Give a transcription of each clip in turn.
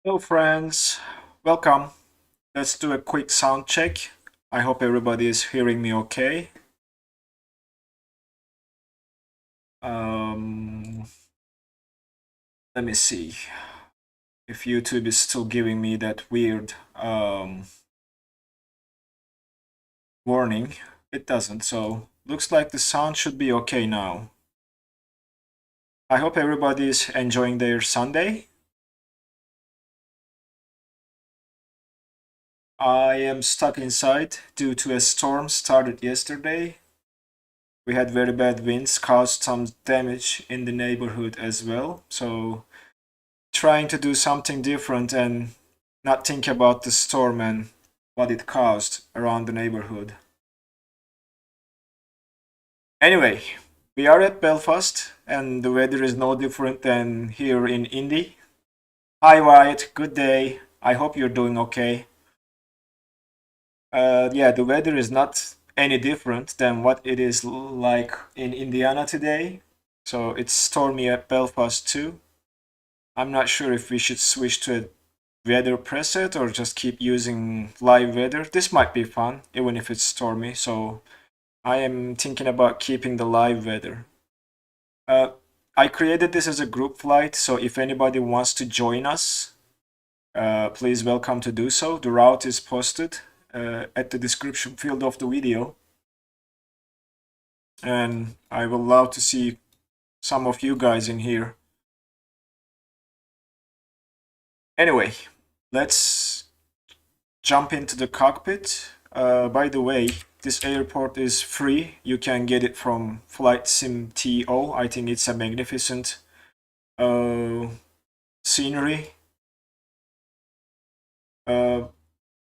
Hello friends, welcome. Let's do a quick sound check. I hope everybody is hearing me okay. Um, Let me see if YouTube is still giving me that weird warning. It doesn't, so looks like the sound should be okay now. I hope everybody is enjoying their Sunday. I am stuck inside due to a storm started yesterday. We had very bad winds, caused some damage in the neighborhood as well. So trying to do something different and not think about the storm and what it caused around the neighborhood. Anyway, we are at Belfast and the weather is no different than here in Indy. Hi Wyatt, good day. I hope you're doing okay. Yeah, the weather is not any different than what it is like in Indiana today. So it's stormy at Belfast too. I'm not sure if we should switch to a weather preset or just keep using live weather. This might be fun, even if it's stormy. So I am thinking about keeping the live weather. I created this as a group flight, so if anybody wants to join us, please welcome to do so. The route is posted at the description field of the video. And I will love to see some of you guys in here. Anyway, let's jump into the cockpit. By the way, this airport is free. You can get it from Flight Sim TO. I think it's a magnificent scenery.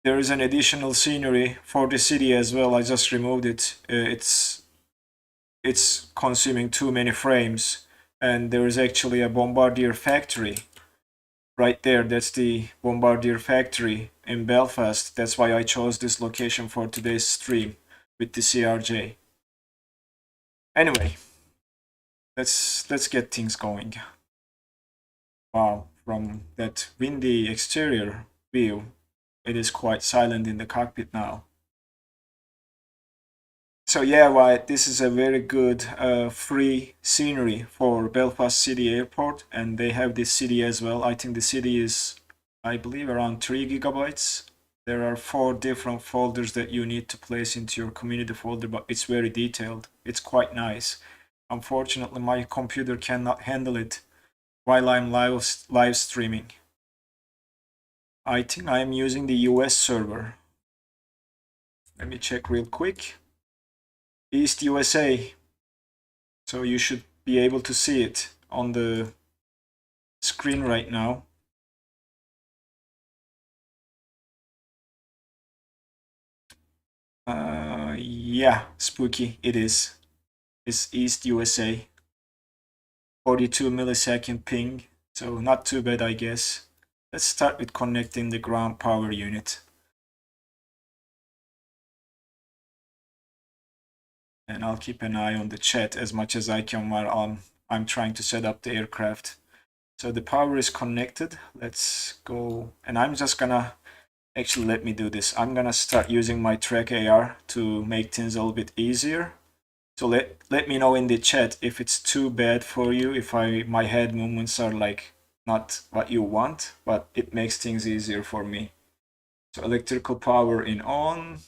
There is an additional scenery for the city as well. I just removed it. It's consuming too many frames, and there is actually a Bombardier factory right there. That's the Bombardier factory in Belfast. That's why I chose this location for today's stream with the CRJ. Anyway, let's get things going. Wow, from that windy exterior view, it is quite silent in the cockpit now. So yeah, Wyatt, this is a very good free scenery for Belfast City Airport, and they have this city as well. I think the city is, I believe, around 3 gigabytes. There are 4 different folders that you need to place into your community folder, but it's very detailed. It's quite nice. Unfortunately, my computer cannot handle it while I'm live streaming. I think I am using the US server. Let me check real quick. East USA. So you should be able to see it on the screen right now. Yeah, spooky, it is. It's East USA. 42 millisecond ping, so not too bad, I guess. Let's start with connecting the ground power unit. And I'll keep an eye on the chat as much as I can while I'm trying to set up the aircraft. So the power is connected. Let's go, and I'm just gonna, actually let me do this. I'm gonna start using my track AR to make things a little bit easier. So let me know in the chat if it's too bad for you, if my head movements are like not what you want, but it makes things easier for me. So electrical power in on,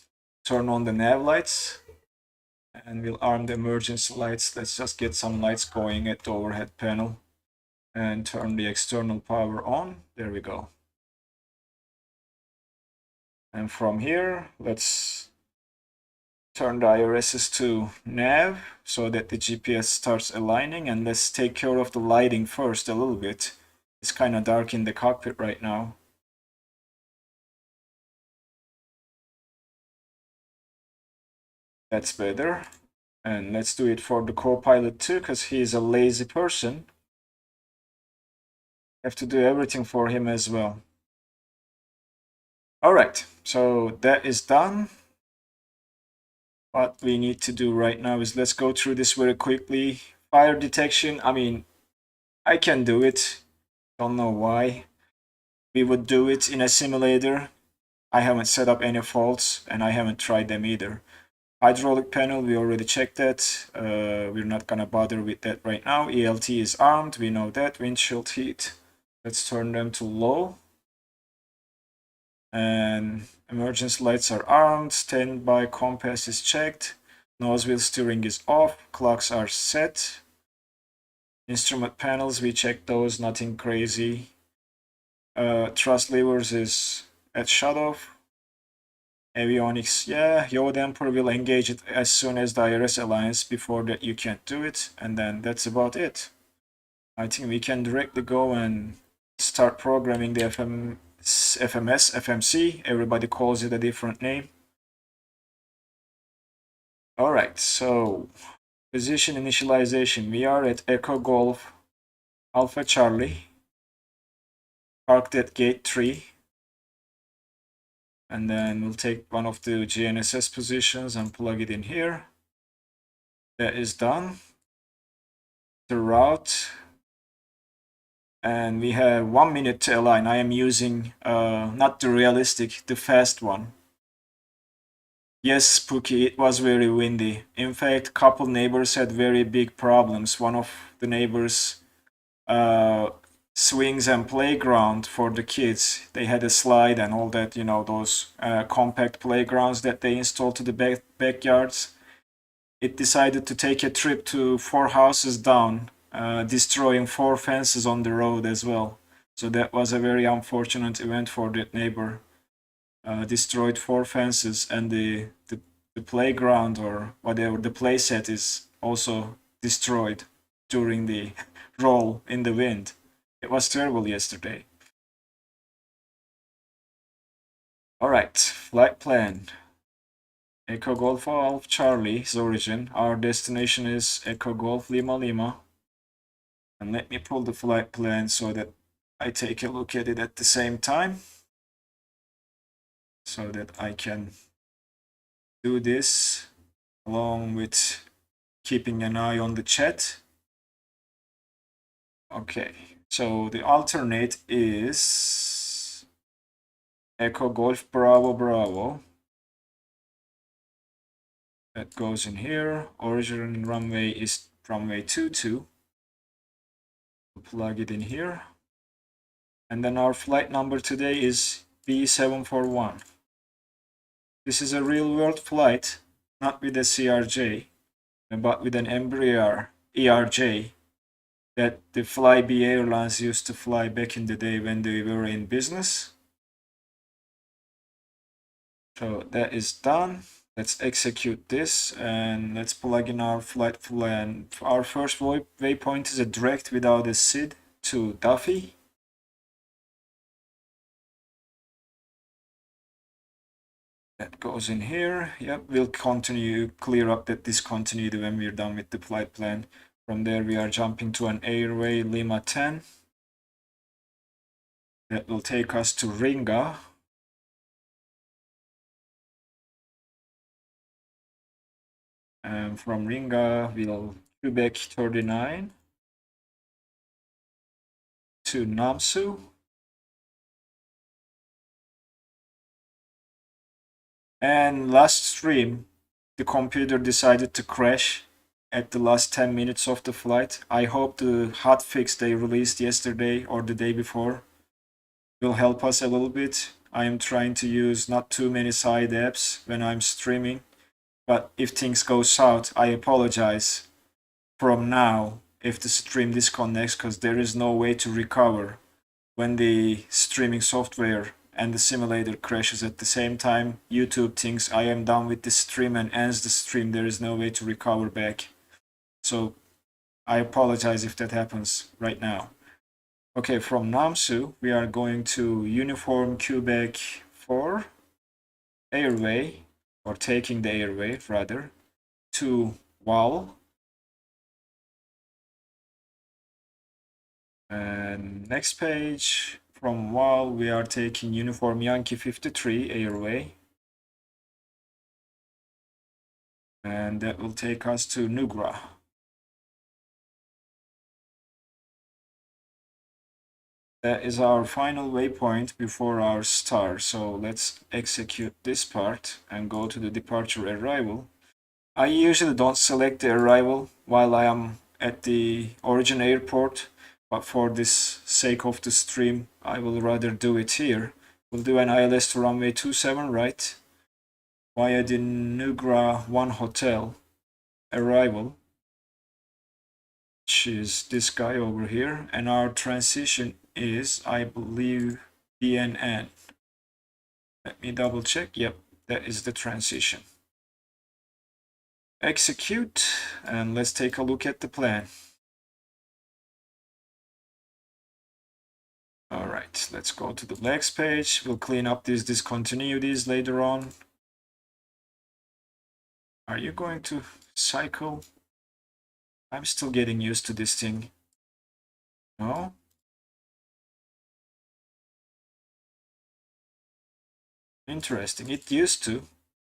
turn on the nav lights, and we'll arm the emergency lights. Let's just get some lights going at the overhead panel and turn the external power on. There we go. And from here, let's turn the IRSs to nav so that the GPS starts aligning, and let's take care of the lighting first a little bit. It's kind of dark in the cockpit right now. That's better. And let's do it for the co-pilot too, because he's a lazy person. Have to do everything for him as well. Alright, so that is done. What we need to do right now is let's go through this very quickly. Fire detection, I mean, I can do it. Don't know why. we would do it in a simulator. I haven't set up any faults and I haven't tried them either. Hydraulic panel, we already checked that. We're not gonna bother with that right now. ELT is armed, we know that. Windshield heat, let's turn them to low. And emergency lights are armed. Standby compass is checked. Nose wheel steering is off. Clocks are set. Instrument panels, we checked those, nothing crazy. Thrust levers is at shut off. Avionics, yeah, yaw damper will engage it as soon as the IRS aligns. Before that you can't do it, and then that's about it. I think we can directly go and start programming the FMS, FMC, everybody calls it a different name. Alright, so position initialization, we are at Echo Golf Alpha Charlie, parked at gate 3. And then we'll take one of the GNSS positions and plug it in here. That is done. The route. And we have 1 minute to align. I am using not the realistic, the fast one. Yes, Spooky, it was very windy. In fact, a couple neighbors had very big problems. One of the neighbors swings and playground for the kids. They had a slide and all that, you know, those compact playgrounds that they installed to the backyards. It decided to take a trip to 4 houses down, destroying 4 fences on the road as well. So that was a very unfortunate event for that neighbor. Destroyed 4 fences, and the playground or whatever, the play set is also destroyed during the roll in the wind. It was terrible yesterday. Alright, flight plan. Echo Golf Alpha Charlie's origin. Our destination is Echo Golf Lima Lima. And let me pull the flight plan so that I take a look at it at the same time, so that I can do this along with keeping an eye on the chat. Okay, so the alternate is Echo Golf Bravo Bravo. That goes in here. Origin runway is runway 22. We'll plug it in here. And then our flight number today is B741. This is a real world flight, not with a CRJ, but with an Embraer ERJ that the Flybe airlines used to fly back in the day when they were in business. So that is done. Let's execute this and let's plug in our flight plan. Our first waypoint is a direct without a SID to DUFFY. That goes in here. Yep, we'll continue, clear up that discontinuity when we're done with the flight plan. From there we are jumping to an airway Lima 10. That will take us to RINGA. And from RINGA we'll Quebec 39 to NOMSU. And last stream, the computer decided to crash at the last 10 minutes of the flight. I hope the hotfix they released yesterday or the day before will help us a little bit. I am trying to use not too many side apps when I'm streaming, but if things go south, I apologize from now if the stream disconnects, because there is no way to recover when the streaming software and the simulator crashes at the same time. YouTube thinks I am done with the stream and ends the stream. There is no way to recover back. So I apologize if that happens right now. Okay, from NOMSU, we are going to Uniform Quebec 4 airway, or taking the airway rather, to WAL. And next page, from WAL, we are taking Uniform Yankee 53 airway. And that will take us to NUGRA. That is our final waypoint before our star. So let's execute this part and go to the departure arrival. I usually don't select the arrival while I am at the origin airport, but for this sake of the stream, I will rather do it here. We'll do an ILS to runway 27 right via the NUGRA 1 hotel arrival, which is this guy over here, and our transition is, I believe, BNN. Let me double check. Yep, that is the transition. Execute, and let's take a look at the plan. All right, let's go to the legs page. We'll clean up these discontinuities later on. Are you going to cycle? I'm still getting used to this thing. No? Interesting. It used to,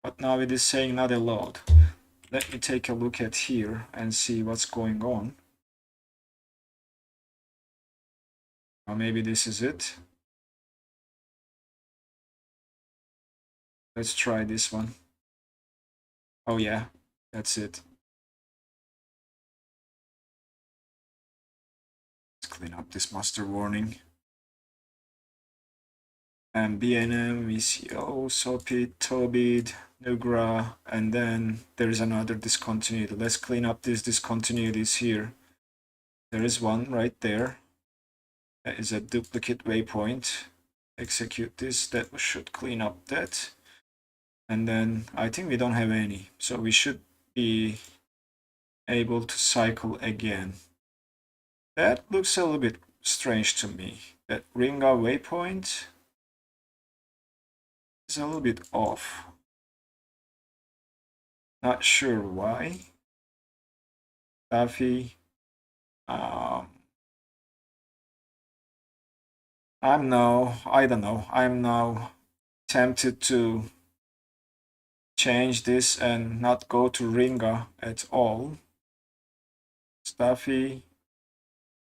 but now it is saying not allowed. Let me take a look at here and see what's going on. Or maybe this is it. Let's try this one. Oh yeah, that's it. Let's clean up this master warning. And BNM, VCO, SOPID, TOBID, NUGRA, and then there's another discontinuity. Let's clean up these discontinuities here. There is one right there. That is a duplicate waypoint. Execute this. That should clean up that. And then I think we don't have any. So we should be able to cycle again. That looks a little bit strange to me. That RINGA waypoint is a little bit off. Not sure why. DUFFY. I don't know. I'm now tempted to change this and not go to RINGA at all. DUFFY.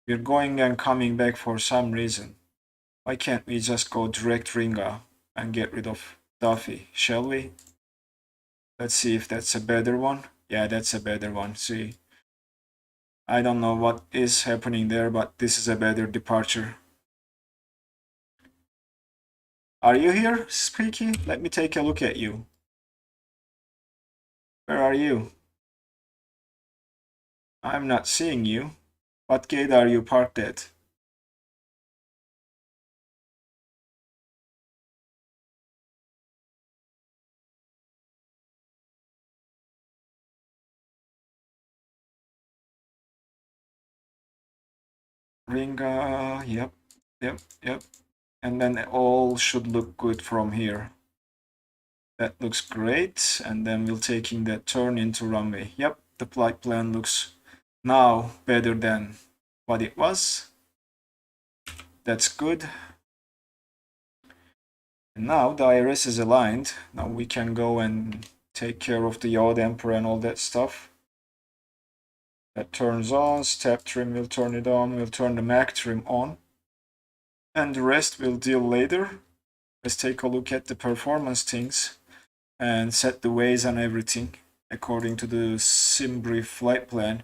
We're going and coming back for some reason. Why can't we just go direct RINGA and get rid of DUFFY, shall we? Let's see if that's a better one. Yeah, that's a better one. See, I don't know what is happening there, but this is a better departure. Are you here, Squeaky? Let me take a look at you. Where are you? I'm not seeing you. What gate are you parked at? RINGA, yep. And then it all should look good from here. That looks great. And then we'll taking that turn into runway. Yep, the flight plan looks now better than what it was. That's good. And now the IRS is aligned. Now we can go and take care of the yaw damper and all that stuff. That turns on. Step trim will turn it on. We'll turn the Mac trim on. And the rest we'll deal later. Let's take a look at the performance things and set the ways and everything according to the SimBrief flight plan.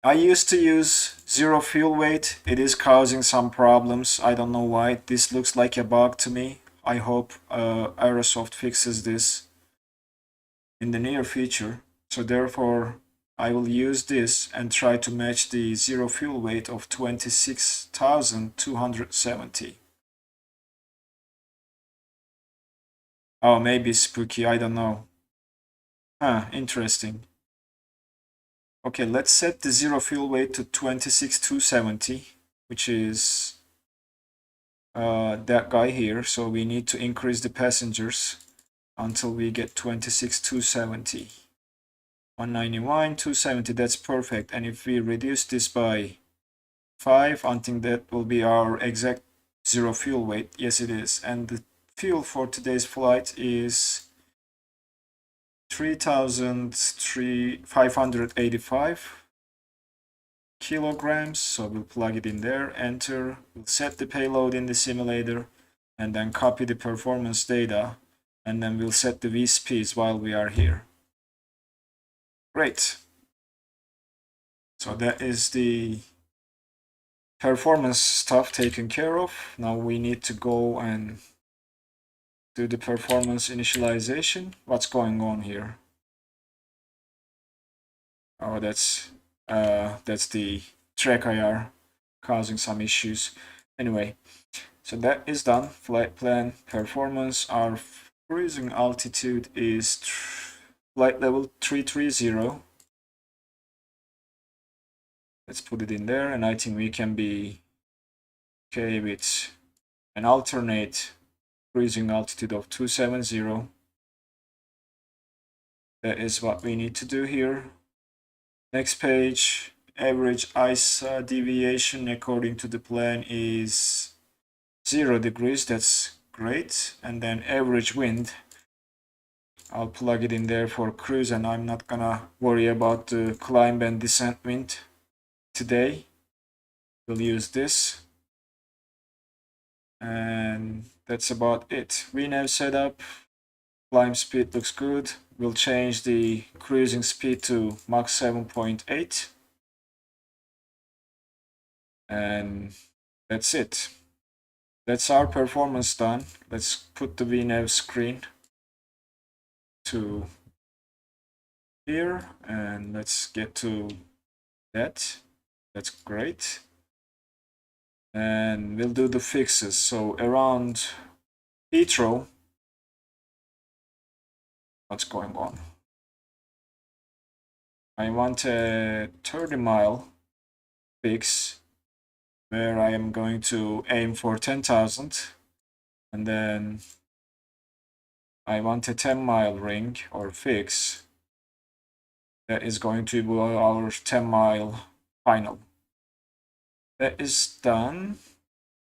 I used to use zero fuel weight. It is causing some problems. I don't know why. This looks like a bug to me. I hope Aerosoft fixes this in the near future. So therefore, I will use this and try to match the zero fuel weight of 26,270. Oh, maybe spooky. I don't know. Interesting. Okay, let's set the zero fuel weight to 26,270, which is that guy here. So we need to increase the passengers until we get 26,270. 191, 270, that's perfect. And if we reduce this by 5, I think that will be our exact zero fuel weight. Yes, it is. And the fuel for today's flight is 3,585 kilograms, so we'll plug it in there, enter, we'll set the payload in the simulator, and then copy the performance data, and then we'll set the V-speeds while we are here. Great. So that is the performance stuff taken care of. Now we need to go and do the performance initialization. What's going on here? Oh, that's the track IR causing some issues. Anyway, so that is done. Flight plan performance. Our cruising altitude is flight level 330. Let's put it in there, and I think we can be okay with an alternate cruising altitude of 270. That is what we need to do here. Next page, average ISA deviation according to the plan is 0 degrees. That's great. And then average wind, I'll plug it in there for cruise, and I'm not gonna worry about the climb and descent wind today. We'll use this. And that's about it. VNAV setup, climb speed looks good. We'll change the cruising speed to Mach 7.8. And that's it. That's our performance done. Let's put the VNAV screen to here, and let's get to that. That's great. And we'll do the fixes. So around Heathrow, what's going on? I want a 30-mile fix where I am going to aim for 10,000, and then I want a 10-mile ring or fix that is going to be our 10-mile final. That is done.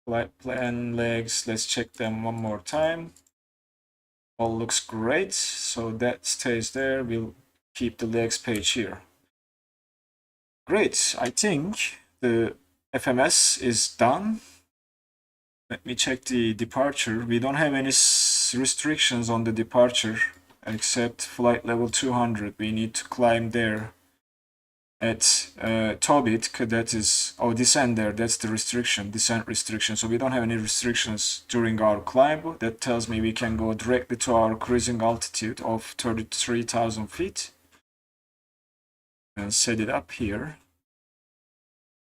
Flight plan legs, let's check them one more time. All looks great, so that stays there. We'll keep the legs page here. Great, I think the FMS is done. Let me check the departure. We don't have any restrictions on the departure except flight level 200. We need to climb there at Tobit, that is, oh, descend there, that's the restriction, descent restriction. So we don't have any restrictions during our climb. That tells me we can go directly to our cruising altitude of 33,000 feet and set it up here.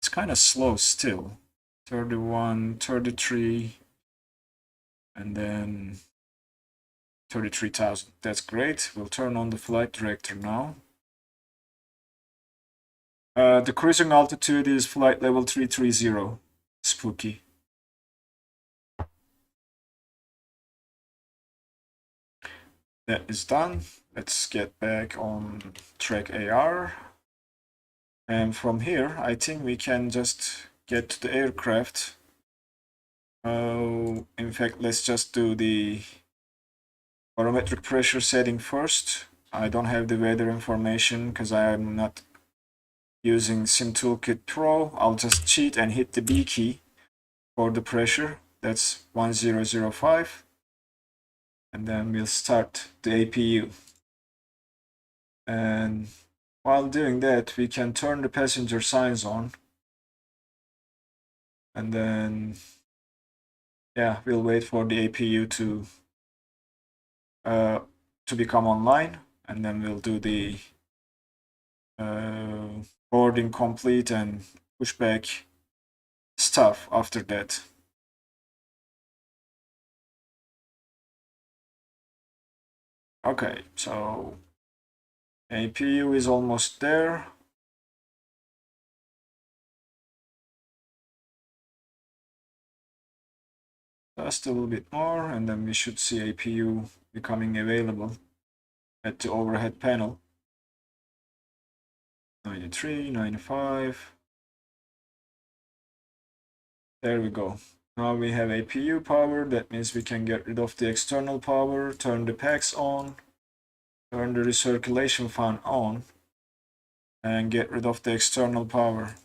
It's kind of slow still. 31, 33, and then 33,000. That's great. We'll turn on the flight director now. The cruising altitude is flight level 330. Spooky. That is done. Let's get back on track AR. And from here, I think we can just get to the aircraft. In fact, let's just do the barometric pressure setting first. I don't have the weather information because I am not using Sim Toolkit Pro. I'll just cheat and hit the B key for the pressure. That's 1005. And then we'll start the APU. And while doing that, we can turn the passenger signs on. And then, yeah, we'll wait for the APU to become online. And then we'll do the boarding complete and pushback stuff after that. Okay, so APU is almost there. Just a little bit more, and then we should see APU becoming available at the overhead panel. 93, 95. There we go. Now we have APU power. That means we can get rid of the external power, turn the packs on, turn the recirculation fan on, and get rid of the external power.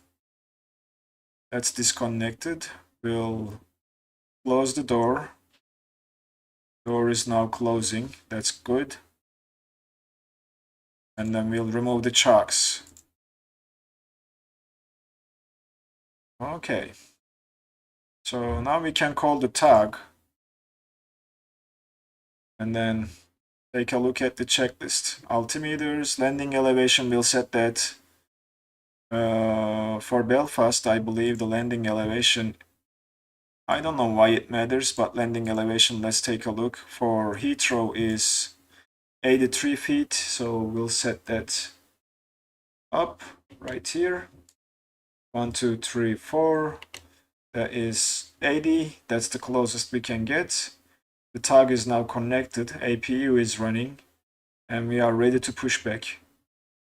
That's disconnected. We'll close the door. Door is now closing. That's good. And then we'll remove the chocks. Okay. So now we can call the tag. And then take a look at the checklist. Altimeters, landing elevation, we'll set that. For Belfast, I believe the landing elevation, I don't know why it matters, but landing elevation, let's take a look. For Heathrow is 83 feet, so we'll set that up right here. 1, 2, 3, 4. That is 80. That's the closest we can get. The tag is now connected. APU is running, and we are ready to push back.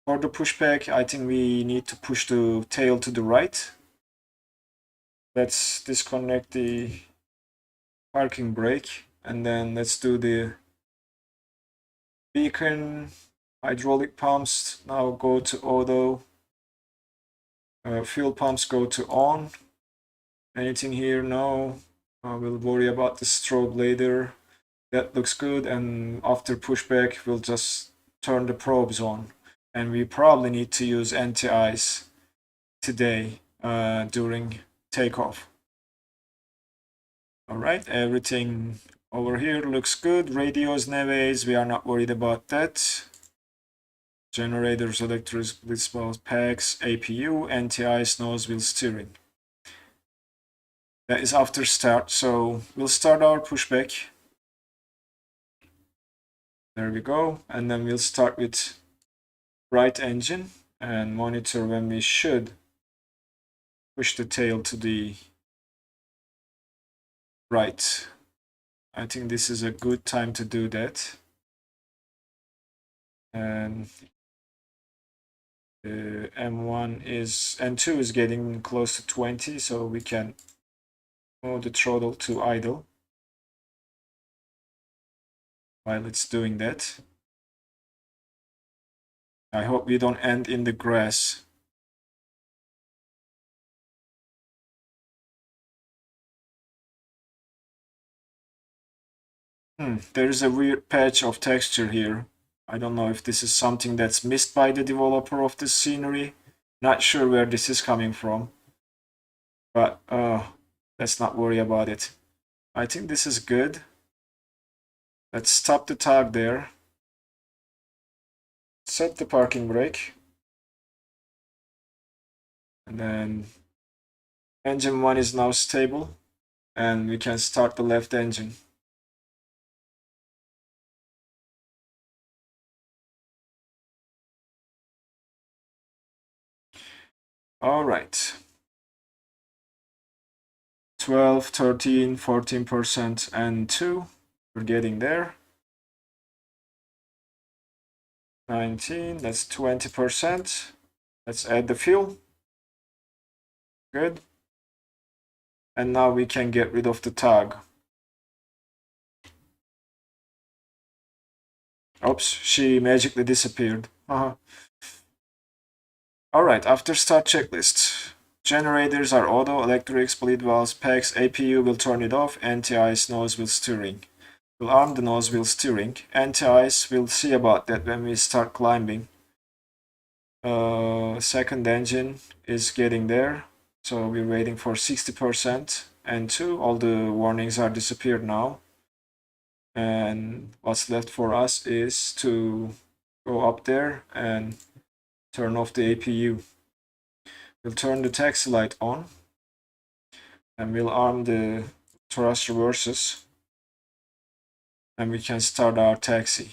For the pushback, I think we need to push the tail to the right. Let's disconnect the parking brake, and then let's do the beacon. Hydraulic pumps now go to auto. Fuel pumps go to on. Anything here? No. We'll worry about the strobe later. That looks good, and after pushback, we'll just turn the probes on. And we probably need to use anti-ice today during takeoff. Alright, everything over here looks good. Radios, navies, we are not worried about that. Generators, electric displays, packs, APU, anti-ice, nose wheel steering. That is after start, so we'll start our pushback. There we go, and then we'll start with right engine and monitor when we should push the tail to the right. I think this is a good time to do that. And M1 is, N2 is getting close to 20, so we can move the throttle to idle while it's doing that. I hope we don't end in the grass. There is a weird patch of texture here. I don't know if this is something that's missed by the developer of this scenery. Not sure where this is coming from. But let's not worry about it. I think this is good. Let's stop the tag there. Set the parking brake. And then engine 1 is now stable. And we can start the left engine. All right. 12, 13, 14%, and 2. We're getting there. 19, that's 20%. Let's add the fuel. Good. And now we can get rid of the tag. Oops, she magically disappeared. Alright, after start checklist. Generators are auto, electrics, bleed valves, packs, APU will turn it off, anti-ice, nose wheel steering. We'll arm the nose wheel steering. Anti-ice, we'll see about that when we start climbing. Second engine is getting there, so we're waiting for 60%. And 2, all the warnings are disappeared now. And what's left for us is to go up there and turn off the APU. We'll turn the taxi light on, and we'll arm the thrust reverses, and we can start our taxi.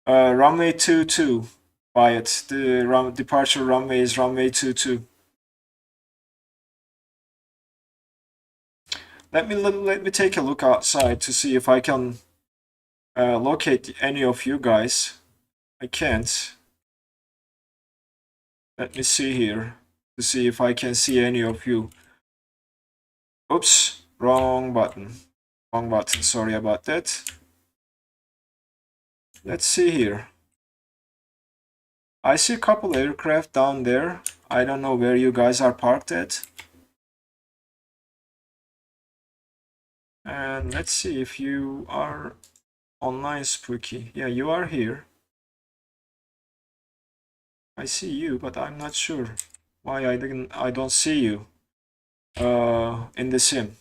Runway 22, Wyatt. The departure runway is runway 22. Let me take a look outside to see if I can locate any of you guys. I can't. Let me see here to see if I can see any of you. Oops, wrong button. Wrong button, sorry about that. Let's see here. I see a couple aircraft down there. I don't know where you guys are parked at. And let's see if you are online, Spooky. Yeah, you are here. I see you, but I'm not sure why I don't see you in the sim.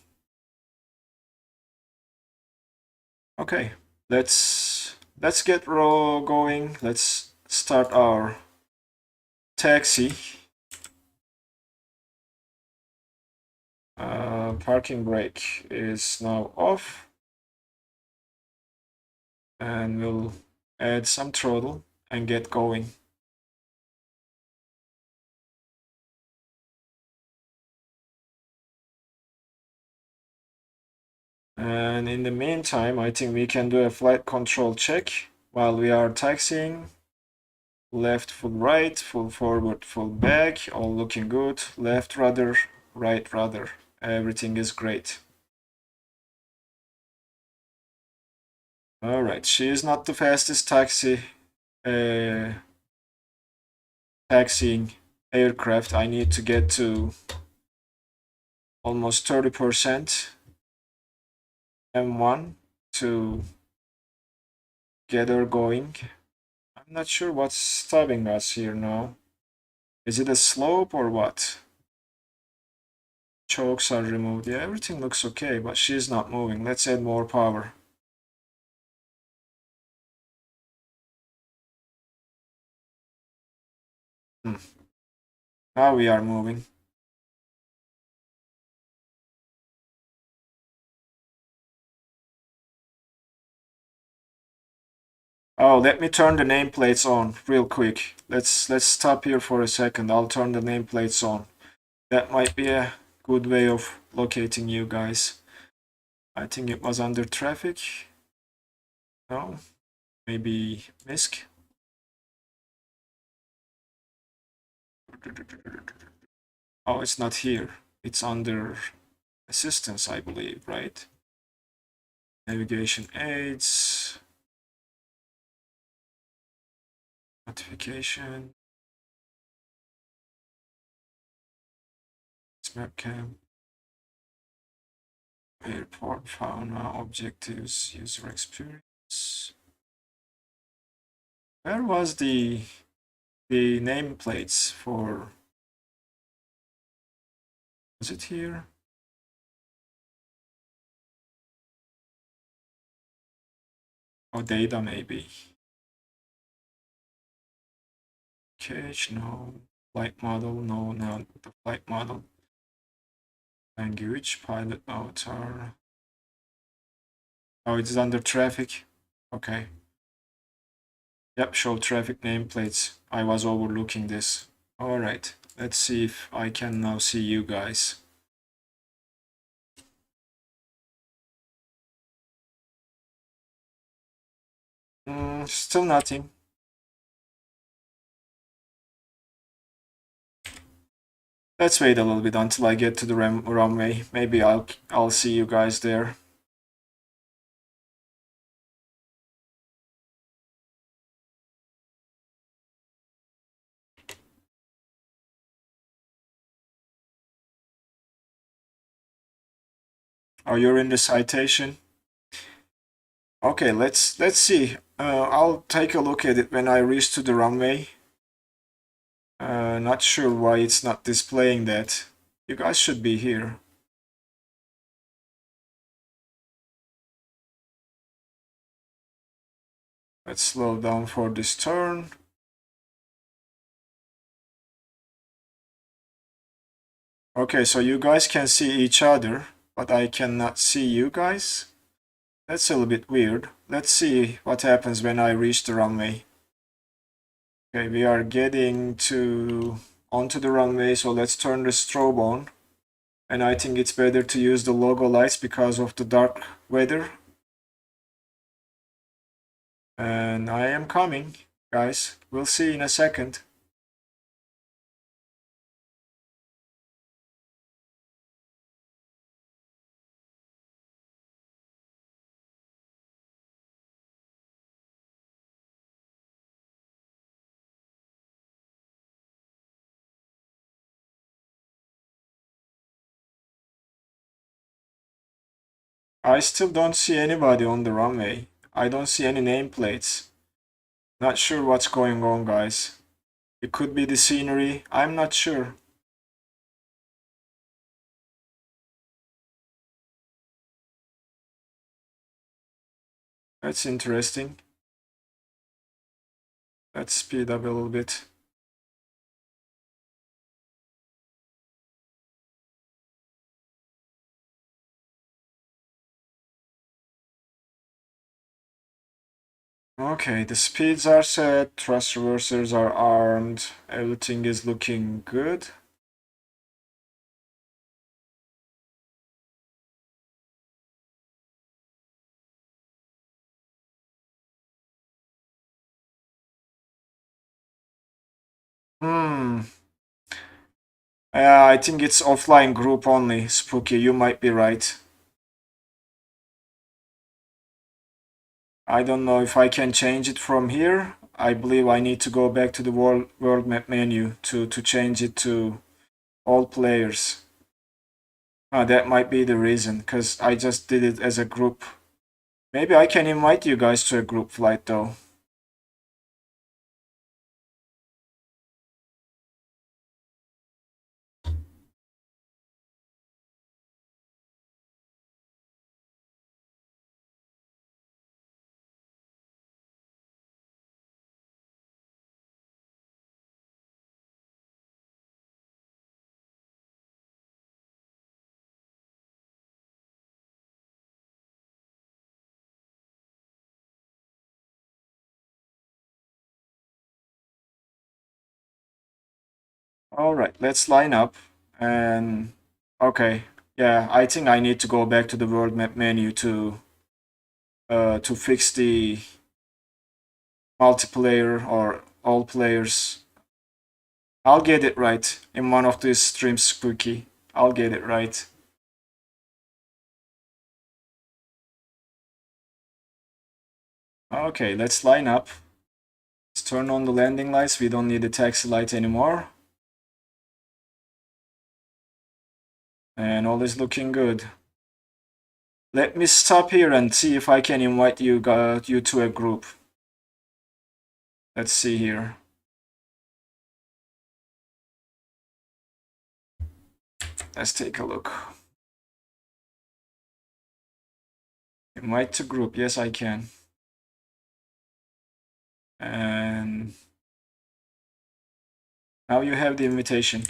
Okay, let's get going. Let's start our taxi. Parking brake is now off, and we'll add some throttle and get going. And in the meantime, I think we can do a flight control check while we are taxiing. Left full right, full forward, full back, all looking good. Left rudder, right rudder, everything is great. All right, she is not the fastest taxiing aircraft. I need to get to almost 30% M1 to get her going. I'm not sure what's stopping us here now. Is it a slope or what? Chokes are removed. Yeah, everything looks okay, but she's not moving. Let's add more power. Now we are moving. Oh, let me turn the nameplates on real quick. Let's stop here for a second. I'll turn the nameplates on. That might be a good way of locating you guys. I think it was under traffic. No, maybe MISC. Oh, it's not here. It's under assistance, I believe, right? Navigation aids. Notification. Webcam. Airport fauna, objectives, user experience. Where was the nameplates for? Was it here? Oh, data maybe. Cache, no. Flight model, no, not the flight model. Language, pilot avatar. Oh, it's under traffic. Okay. Yep, show traffic nameplates. I was overlooking this. Alright, let's see if I can now see you guys. Still nothing. Let's wait a little bit until I get to the runway. Maybe I'll see you guys there. Oh, you're in the citation? Okay, let's see. I'll take a look at it when I reach to the runway. Not sure why it's not displaying that. You guys should be here. Let's slow down for this turn. Okay, so you guys can see each other, but I cannot see you guys. That's a little bit weird. Let's see what happens when I reach the runway. Okay, we are getting onto the runway, so let's turn the strobe on. And I think it's better to use the logo lights because of the dark weather. And I am coming, guys. We'll see in a second. I still don't see anybody on the runway. I don't see any nameplates. Not sure what's going on, guys. It could be the scenery. I'm not sure. That's interesting. Let's speed up a little bit. Okay, the speeds are set, thrust reversers are armed, everything is looking good. I think it's offline group only, Spooky, you might be right. I don't know if I can change it from here. I believe I need to go back to the world map menu to change it to all players. That might be the reason, because I just did it as a group. Maybe I can invite you guys to a group flight though. Alright, let's line up. And okay, yeah, I think I need to go back to the world map menu to fix the multiplayer or all players. I'll get it right in one of these streams, Spooky. I'll get it right. Okay, let's line up. Let's turn on the landing lights. We don't need the taxi light anymore. And all is looking good. Let me stop here and see if I can invite you to a group. Let's see here. Let's take a look. Invite to group. Yes, I can. And now you have the invitation.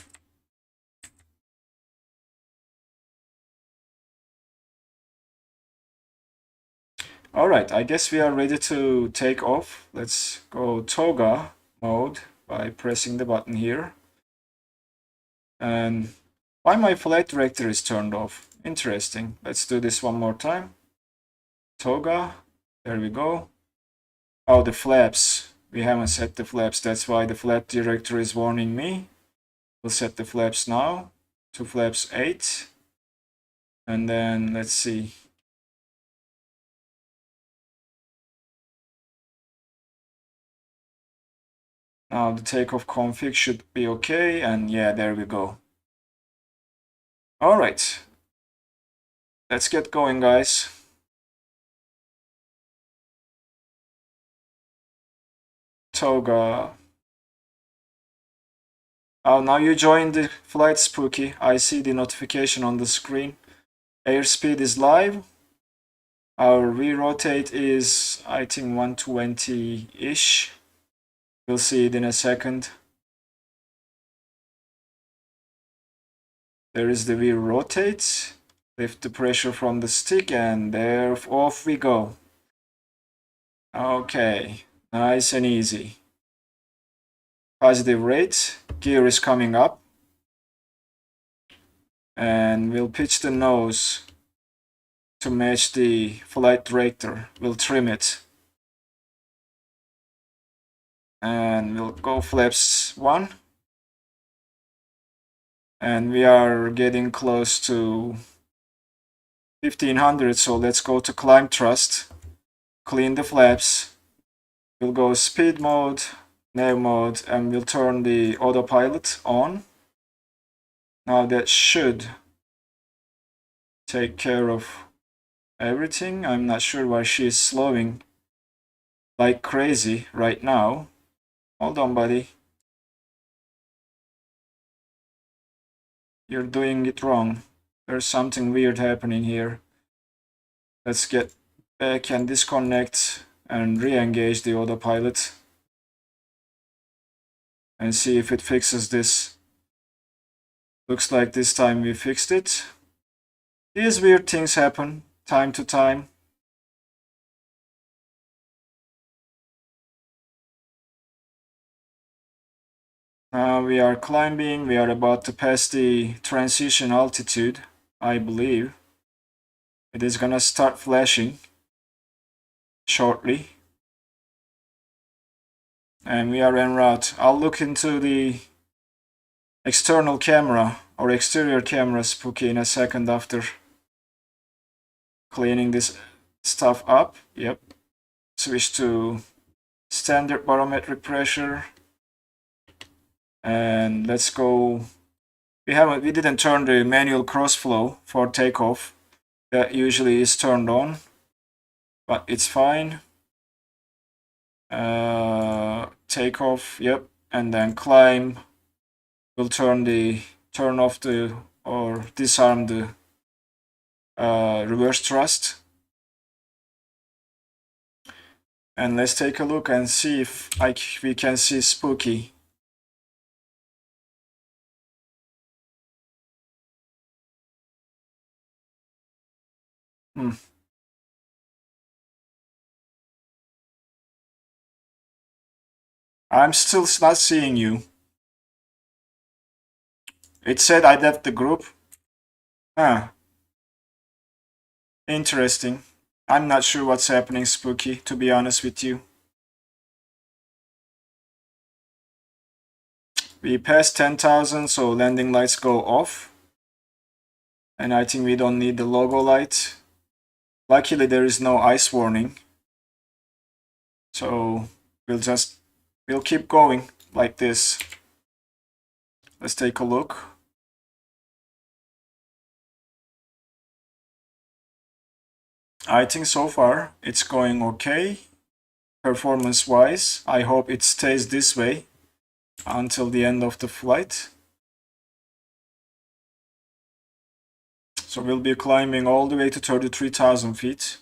Alright, I guess we are ready to take off. Let's go toga mode by pressing the button here. And why my flight director is turned off? Interesting. Let's do this one more time. Toga. There we go. Oh, the flaps. We haven't set the flaps. That's why the flight director is warning me. We'll set the flaps now to flaps 8. And then let's see. Now the takeoff config should be okay. And yeah, there we go. All right. Let's get going, guys. Toga. Oh, now you joined the flight, Spooky. I see the notification on the screen. Airspeed is live. Our re-rotate is, I think, 120-ish. We'll see it in a second. There is the re-rotate. Lift the pressure from the stick and there off we go. Okay, nice and easy. Positive rate. Gear is coming up. And we'll pitch the nose to match the flight director. We'll trim it. And we'll go flaps 1. And we are getting close to 1500, so let's go to climb thrust. Clean the flaps. We'll go speed mode, nav mode, and we'll turn the autopilot on. Now that should take care of everything. I'm not sure why she is slowing like crazy right now. Hold on, buddy. You're doing it wrong. There's something weird happening here. Let's get back and disconnect and re-engage the autopilot and see if it fixes this. Looks like this time we fixed it. These weird things happen time to time. We are climbing. We are about to pass the transition altitude, I believe. It is gonna start flashing shortly. And we are en route. I'll look into the external camera or exterior camera Spooky in a second after cleaning this stuff up. Yep. Switch to standard barometric pressure. And let's go. We didn't turn the manual crossflow for takeoff. That usually is turned on, but it's fine. Takeoff, yep, and then climb. We'll turn off the or disarm the reverse thrust. And let's take a look and see if we can see Spooky. I'm still not seeing you. It said I left the group. Huh. Interesting. I'm not sure what's happening, Spooky, to be honest with you. We passed 10,000, so landing lights go off. And I think we don't need the logo light. Luckily, there is no ice warning. So we'll keep going like this. Let's take a look. I think so far it's going okay performance wise. I hope it stays this way until the end of the flight. So we'll be climbing all the way to 33,000 feet,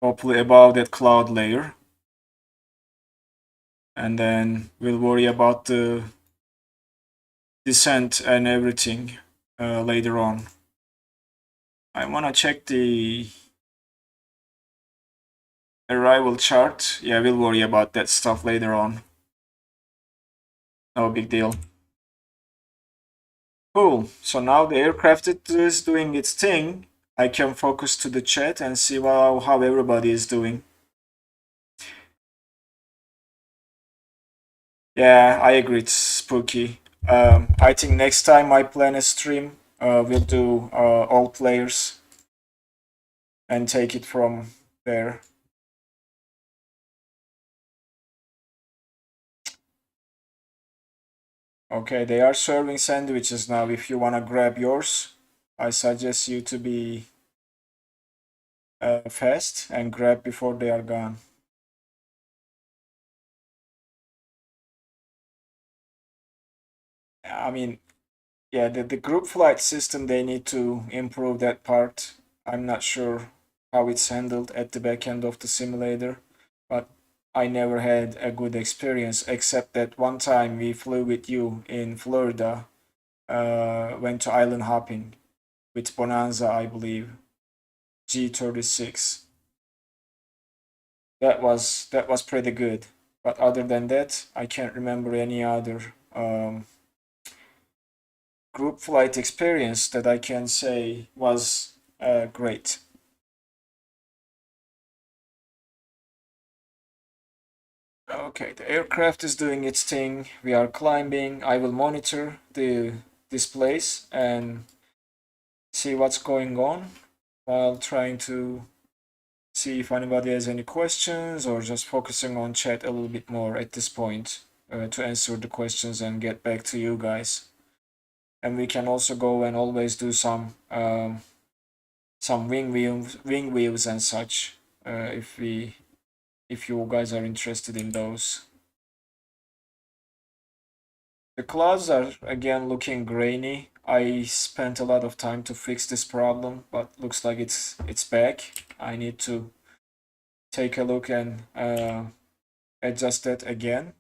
hopefully above that cloud layer. And then we'll worry about the descent and everything later on. I want to check the arrival chart. Yeah, we'll worry about that stuff later on. No big deal. Cool. So now the aircraft is doing its thing. I can focus to the chat and see how everybody is doing. Yeah, I agree. It's spooky. I think next time I plan a stream, we'll do all players and take it from there. Okay, they are serving sandwiches now. If you want to grab yours, I suggest you to be fast and grab before they are gone. I mean, yeah, the group flight system, they need to improve that part. I'm not sure how it's handled at the back end of the simulator, but I never had a good experience except that one time we flew with you in Florida, went to island hopping with Bonanza, I believe, G36. That was pretty good, but other than that, I can't remember any other group flight experience that I can say was great. Okay, the aircraft is doing its thing. We are climbing. I will monitor the displays and see what's going on while trying to see if anybody has any questions or just focusing on chat a little bit more at this point to answer the questions and get back to you guys. And we can also go and always do some some wing views and such, if you guys are interested in those. The clouds are again looking grainy. I spent a lot of time to fix this problem, but looks like it's back. I need to take a look and adjust that again,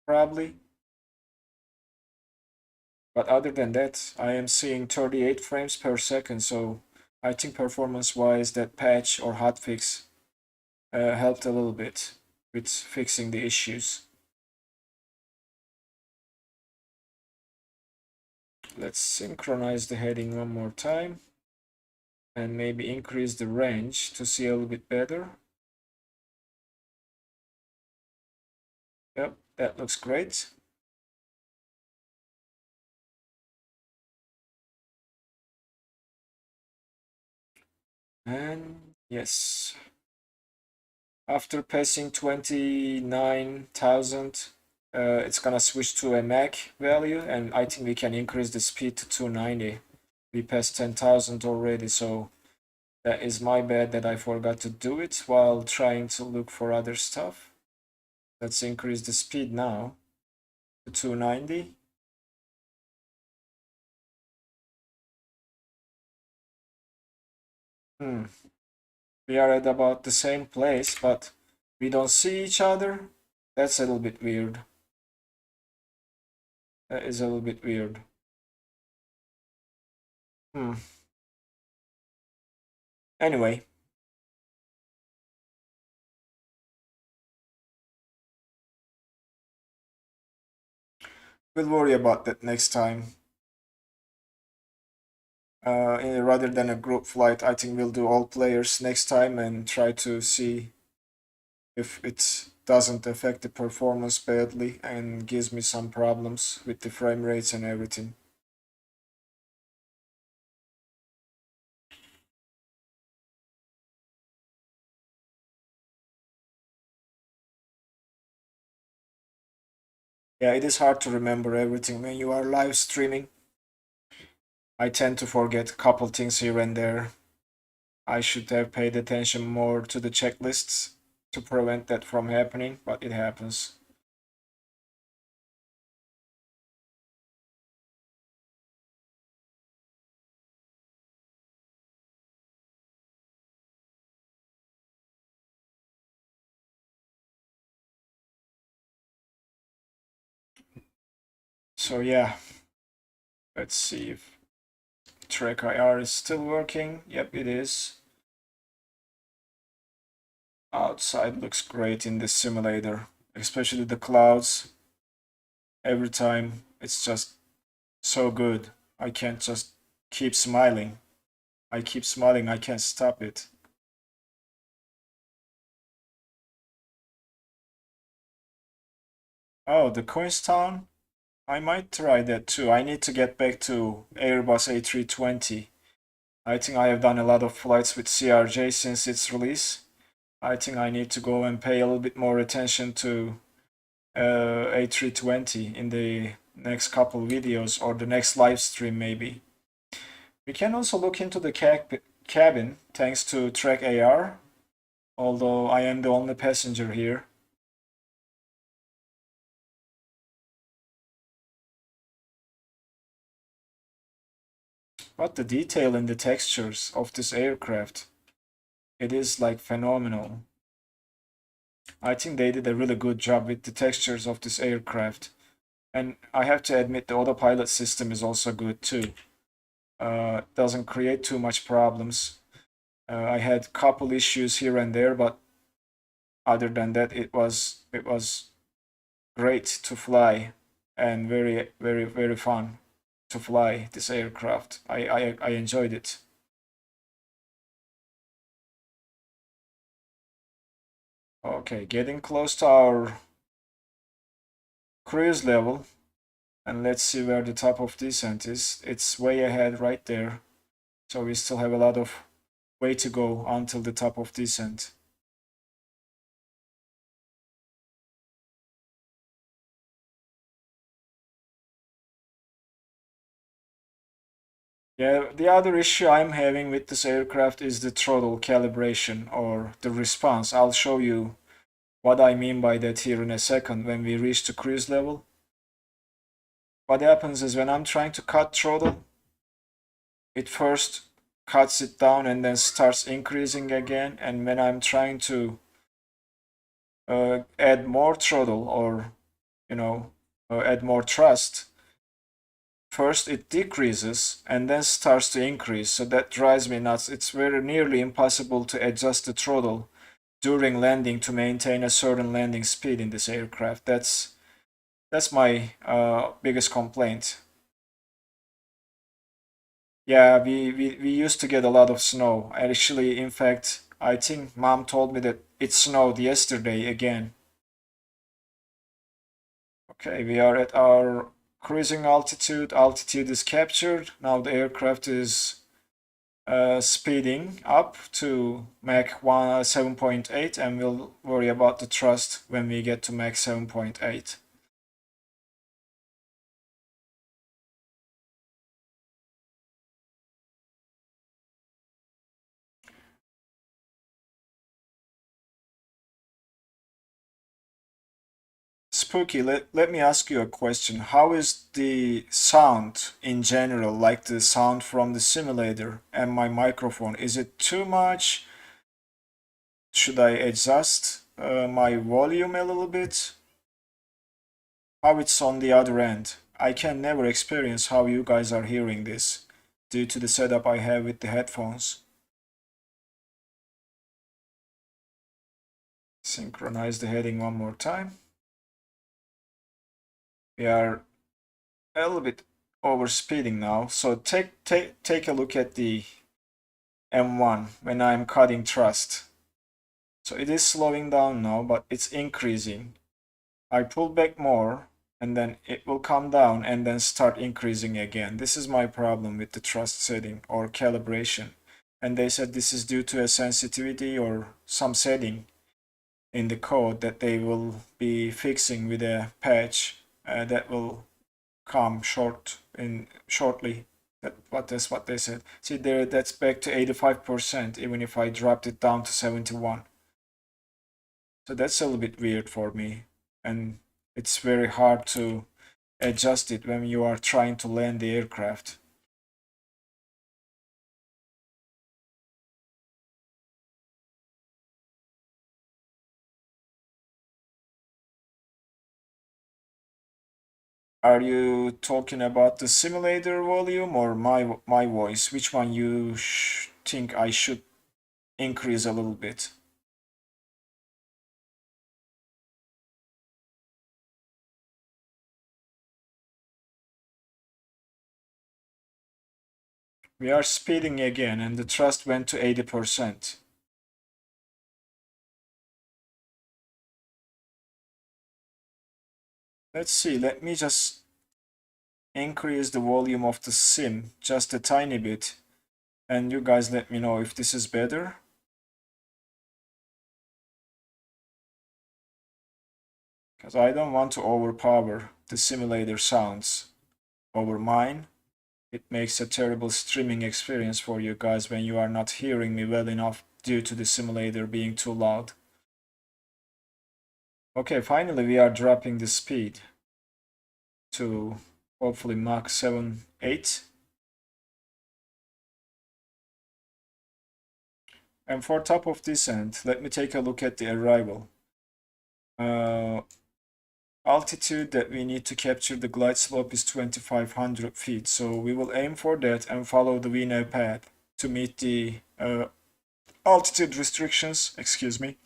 probably. But other than that, I am seeing 38 frames per second, so I think performance-wise that patch or hotfix helped a little bit with fixing the issues. Let's synchronize the heading one more time and maybe increase the range to see a little bit better. Yep, that looks great. And yes, after passing 29,000, it's gonna switch to a Mac value, and I think we can increase the speed to 290. We passed 10,000 already, so that is my bad that I forgot to do it while trying to look for other stuff. Let's increase the speed now to 290. We are at about the same place, but we don't see each other. That's a little bit weird. That is a little bit weird. Anyway. We'll worry about that next time. Rather than a group flight, I think we'll do all players next time and try to see if it doesn't affect the performance badly and gives me some problems with the frame rates and everything. Yeah, it is hard to remember everything when you are live streaming. I tend to forget a couple things here and there. I should have paid attention more to the checklists to prevent that from happening, but it happens. So yeah, let's see if Track IR is still working. Yep, it is. Outside looks great in this simulator, especially the clouds. Every time it's just so good. I can't just keep smiling. I keep smiling, I can't stop it. Oh, the Queenstown? I might try that too. I need to get back to Airbus A320. I think I have done a lot of flights with CRJ since its release. I think I need to go and pay a little bit more attention to A320 in the next couple videos or the next live stream maybe. We can also look into the cabin thanks to Track AR, although I am the only passenger here. But the detail in the textures of this aircraft, it is like phenomenal. I think they did a really good job with the textures of this aircraft. And I have to admit the autopilot system is also good too. Doesn't create too much problems. I had couple issues here and there, but other than that, it was great to fly and very fun to fly this aircraft. I enjoyed it. Okay, getting close to our cruise level, and let's see where the top of descent is. It's way ahead right there, so we still have a lot of way to go until the top of descent. Yeah, the other issue I'm having with this aircraft is the throttle calibration or the response. I'll show you what I mean by that here in a second when we reach the cruise level. What happens is when I'm trying to cut throttle, it first cuts it down and then starts increasing again. And when I'm trying to add more throttle or, add more thrust, first it decreases and then starts to increase. So that drives me nuts. It's very nearly impossible to adjust the throttle during landing to maintain a certain landing speed in this aircraft. That's my biggest complaint. Yeah, we used to get a lot of snow. Actually, in fact, I think mom told me that it snowed yesterday again. Okay, we are at our cruising altitude. Altitude is captured. Now the aircraft is speeding up to Mach 7.8, and we'll worry about the thrust when we get to Mach 7.8. Spooky, let me ask you a question. How is the sound in general, like the sound from the simulator and my microphone? Is it too much? Should I adjust my volume a little bit? How it's on the other end? I can never experience how you guys are hearing this due to the setup I have with the headphones. Synchronize the heading one more time. We are a little bit over speeding now, so take a look at the M1 when I'm cutting thrust. So it is slowing down now, but it's increasing. I pull back more and then it will come down and then start increasing again. This is my problem with the thrust setting or calibration. And they said this is due to a sensitivity or some setting in the code that they will be fixing with a patch that will come shortly. That's what they said. See there, that's back to 85%, even if I dropped it down to 71. So that's a little bit weird for me, and it's very hard to adjust it when you are trying to land the aircraft. Are you talking about the simulator volume or my voice? Which one you think I should increase a little bit? We are speeding again and the thrust went to 80%. Let's see, let me just increase the volume of the sim just a tiny bit, and you guys let me know if this is better. Because I don't want to overpower the simulator sounds over mine. It makes a terrible streaming experience for you guys when you are not hearing me well enough due to the simulator being too loud. Okay, finally we are dropping the speed to hopefully Mach 7.8. And for top of descent, let me take a look at the arrival. Altitude that we need to capture the glide slope is 2500 feet, so we will aim for that and follow the VNAV path to meet the altitude restrictions, excuse me.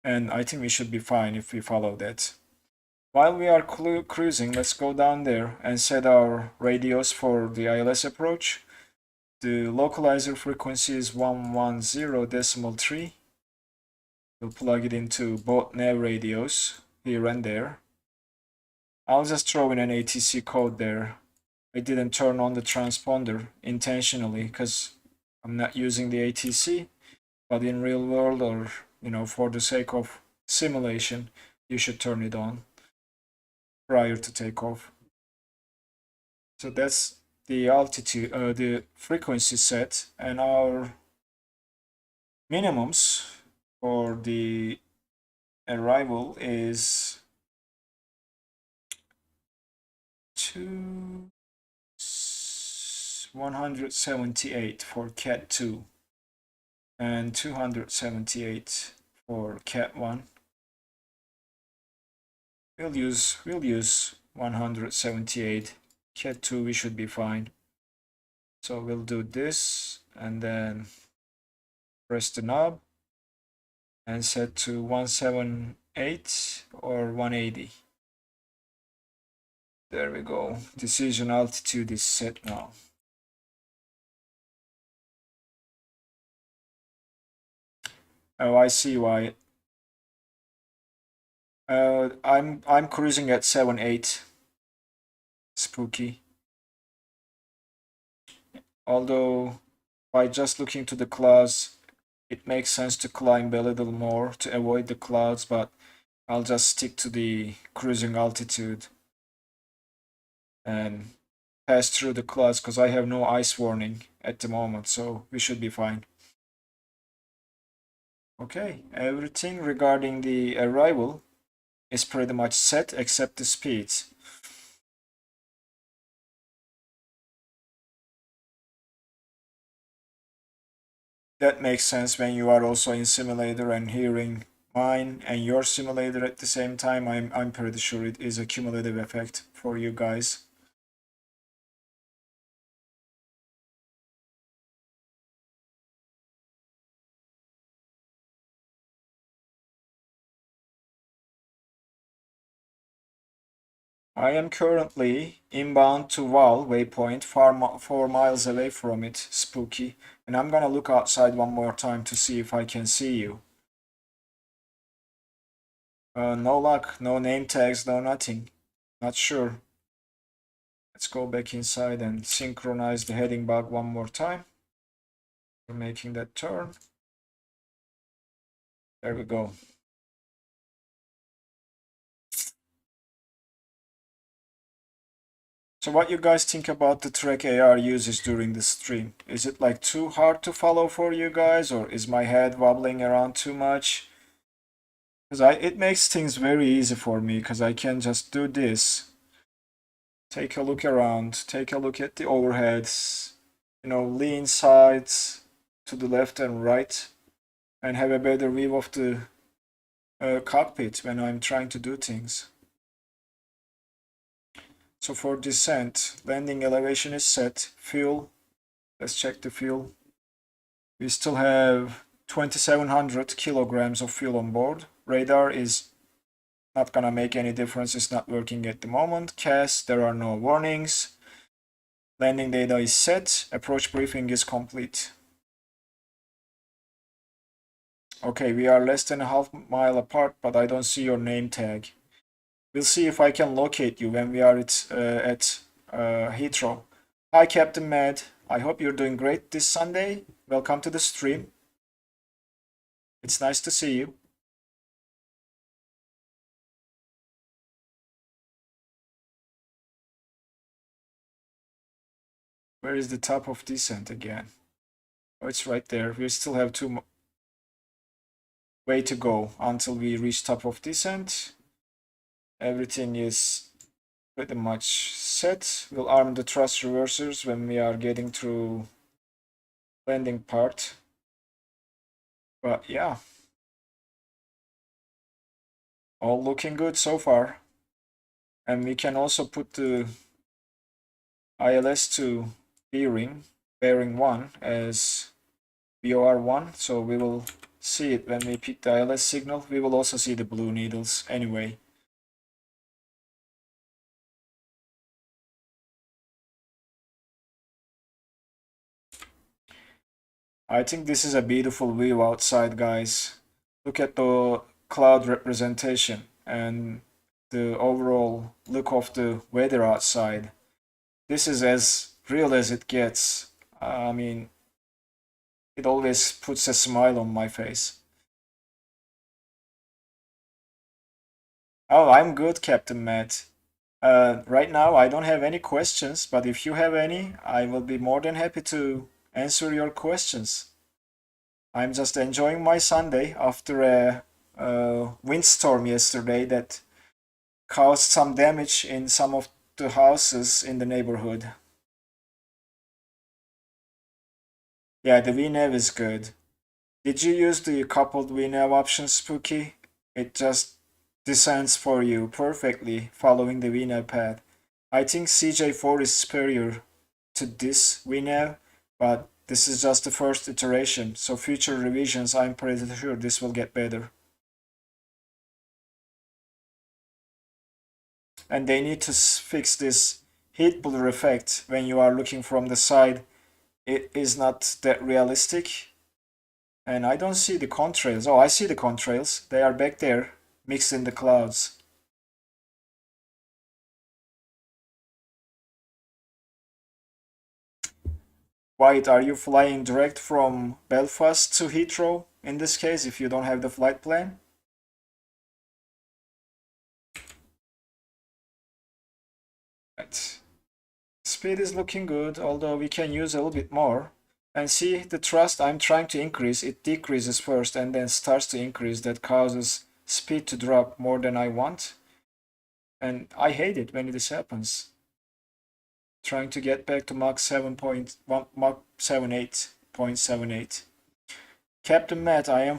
And I think we should be fine if we follow that. While we are cruising, let's go down there and set our radios for the ILS approach. The localizer frequency is 110.3. We'll plug it into both nav radios here and there. I'll just throw in an ATC code there. I didn't turn on the transponder intentionally because I'm not using the ATC, but in real world or for the sake of simulation, you should turn it on prior to takeoff. So that's the altitude, the frequency set, and our minimums for the arrival is 178 for Cat 2 and 278 for Cat 1. We'll use 178. Cat 2 we should be fine. So we'll do this and then press the knob and set to 178 or 180. There we go. Decision altitude is set now. Oh, I see why. I'm cruising at 7.8. Spooky. Although by just looking to the clouds, it makes sense to climb a little more to avoid the clouds, but I'll just stick to the cruising altitude and pass through the clouds because I have no ice warning at the moment, so we should be fine. Okay, everything regarding the arrival is pretty much set except the speeds. That makes sense when you are also in simulator and hearing mine and your simulator at the same time. I'm pretty sure it is a cumulative effect for you guys. I am currently inbound to Val waypoint, 4 miles away from it, Spooky, and I'm gonna look outside one more time to see if I can see you. No luck, no name tags, no nothing. Not sure. Let's go back inside and synchronize the heading bug one more time. We're making that turn. There we go. So what you guys think about the track AR uses during the stream? Is it like too hard to follow for you guys, or is my head wobbling around too much? Because it makes things very easy for me because I can just do this. Take a look around, take a look at the overheads, lean sides to the left and right, and have a better view of the cockpit when I'm trying to do things. So for descent, landing elevation is set. Fuel, let's check the fuel. We still have 2,700 kilograms of fuel on board. Radar is not gonna make any difference, it's not working at the moment. CAS, there are no warnings. Landing data is set. Approach briefing is complete. Okay, we are less than a half mile apart, but I don't see your name tag. We'll see if I can locate you when we are at Heathrow. Hi, Captain Mad. I hope you're doing great this Sunday. Welcome to the stream. It's nice to see you. Where is the top of descent again? Oh, it's right there. We still have way to go until we reach top of descent. Everything is pretty much set. We'll arm the thrust reversers when we are getting through landing part. But yeah, all looking good so far. And we can also put the ILS to bearing 1 as VOR1, so we will see it when we pick the ILS signal. We will also see the blue needles anyway. I think this is a beautiful view outside, guys. Look at the cloud representation and the overall look of the weather outside. This is as real as it gets. I mean, it always puts a smile on my face. Oh, I'm good, Captain Matt. Right now, I don't have any questions, but if you have any, I will be more than happy to answer your questions. I'm just enjoying my Sunday after a windstorm yesterday that caused some damage in some of the houses in the neighborhood. Yeah, the VNAV is good. Did you use the coupled VNAV option, Spooky? It just descends for you perfectly following the VNAV path. I think CJ4 is superior to this VNAV, but this is just the first iteration, so future revisions I'm pretty sure this will get better. And they need to fix this heat blur effect when you are looking from the side. It is not that realistic. And I don't see the contrails. Oh, I see the contrails. They are back there, mixed in the clouds. White, are you flying direct from Belfast to Heathrow in this case if you don't have the flight plan? Right. Speed is looking good, although we can use a little bit more. And see, the thrust I'm trying to increase, it decreases first and then starts to increase. That causes speed to drop more than I want. And I hate it when this happens. Trying to get back to Mach 7.1, Mach 78.78. Captain Matt, I am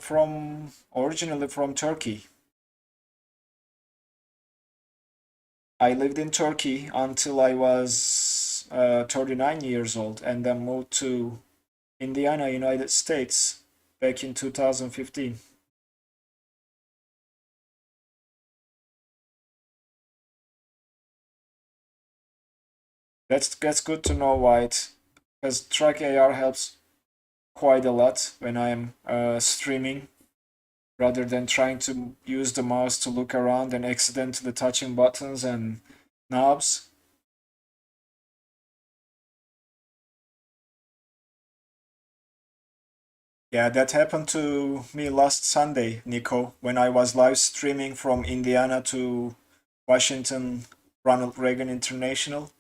originally from Turkey. I lived in Turkey until I was 39 years old and then moved to Indiana, United States back in 2015. That's good to know, White, because track AR helps quite a lot when I'm streaming, rather than trying to use the mouse to look around and accidentally touching buttons and knobs. Yeah, that happened to me last Sunday, Nico, when I was live streaming from Indiana to Washington Ronald Reagan International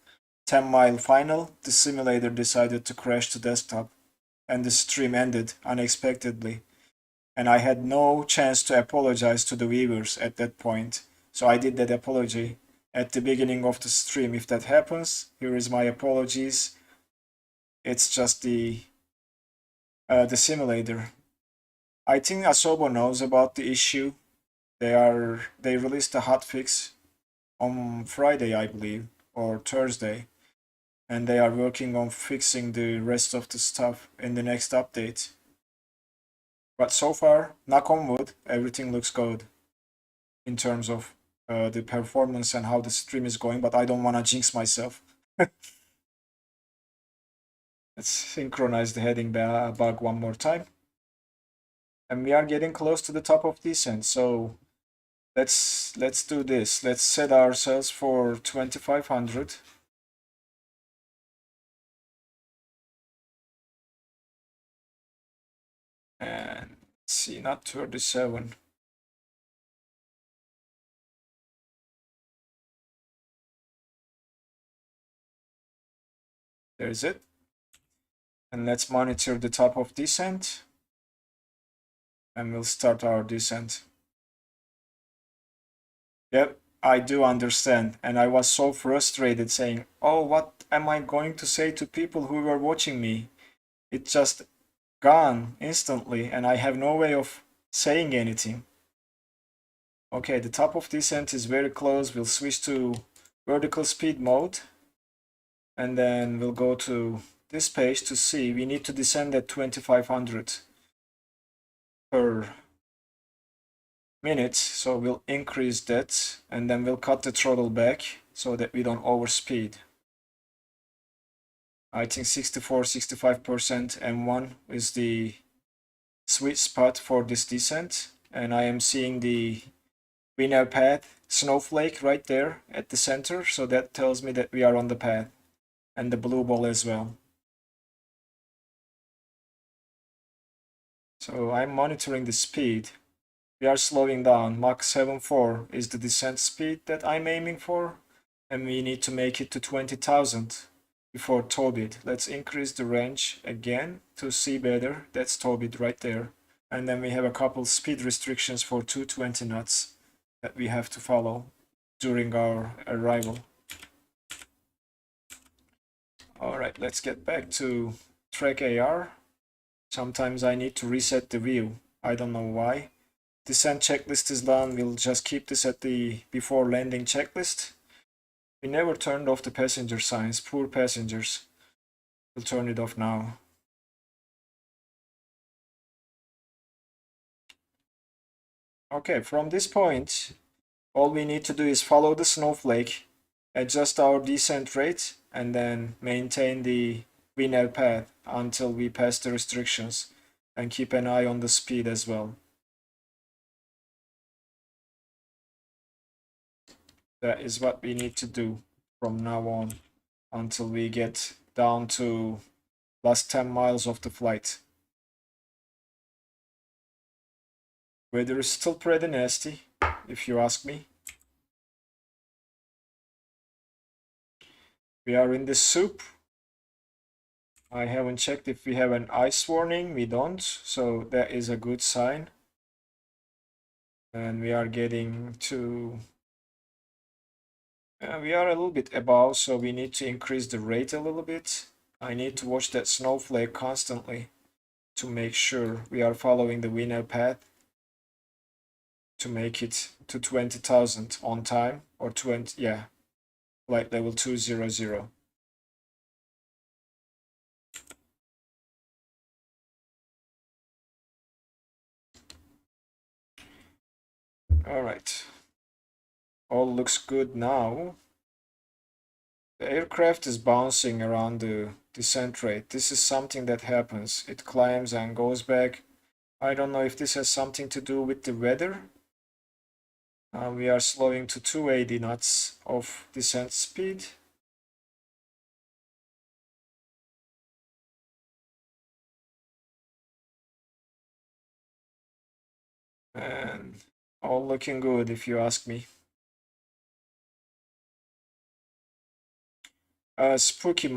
10-mile final. The simulator decided to crash to desktop, and the stream ended unexpectedly. And I had no chance to apologize to the viewers at that point. So I did that apology at the beginning of the stream. If that happens, here is my apologies. It's just the simulator. I think Asobo knows about the issue. They released a hotfix on Friday, I believe, or Thursday, and they are working on fixing the rest of the stuff in the next update. But so far, knock on wood, everything looks good in terms of the performance and how the stream is going, but I don't want to jinx myself. Let's synchronize the heading bug one more time. And we are getting close to the top of descent, so let's do this. Let's set ourselves for 2500. And let's see, not 37. There's it. And let's monitor the top of descent. And we'll start our descent. Yep, I do understand. And I was so frustrated saying, oh, what am I going to say to people who were watching me? It's just gone instantly, and I have no way of saying anything. Okay, the top of descent is very close. We'll switch to vertical speed mode. And then we'll go to this page to see. We need to descend at 2500 per minute. So we'll increase that. And then we'll cut the throttle back so that we don't overspeed. I think 64-65% M1 is the sweet spot for this descent. And I am seeing the VNAV path snowflake right there at the center. So that tells me that we are on the path. And the blue ball as well. So I'm monitoring the speed. We are slowing down. Mach 7.4 is the descent speed that I'm aiming for. and we need to make it to 20,000 before tow bid. Let's increase the range again to see better. That's tow bid right there. And then we have a couple speed restrictions for 220 knots that we have to follow during our arrival. All right, let's get back to track AR. Sometimes I need to reset the view. I don't know why. Descent checklist is done. We'll just keep this at the before landing checklist. We never turned off the passenger signs. Poor passengers. We'll turn it off now. Okay, from this point, all we need to do is follow the snowflake, adjust our descent rate, and then maintain the VNAV path until we pass the restrictions, and keep an eye on the speed as well. That is what we need to do from now on until we get down to last 10 miles of the flight. Weather is still pretty nasty, if you ask me. We are in the soup. I haven't checked if we have an ice warning. We don't, so that is a good sign. And we are getting to... we are a little bit above, so we need to increase the rate a little bit. I need to watch that snowflake constantly to make sure we are following the winner path to make it to 20,000 on time, or 20, yeah, flight level 200. All right, all looks good now. The aircraft is bouncing around the descent rate. This is something that happens. It climbs and goes back. I don't know if this has something to do with the weather. We are slowing to 280 knots of descent speed. And all looking good, if you ask me. Spooky,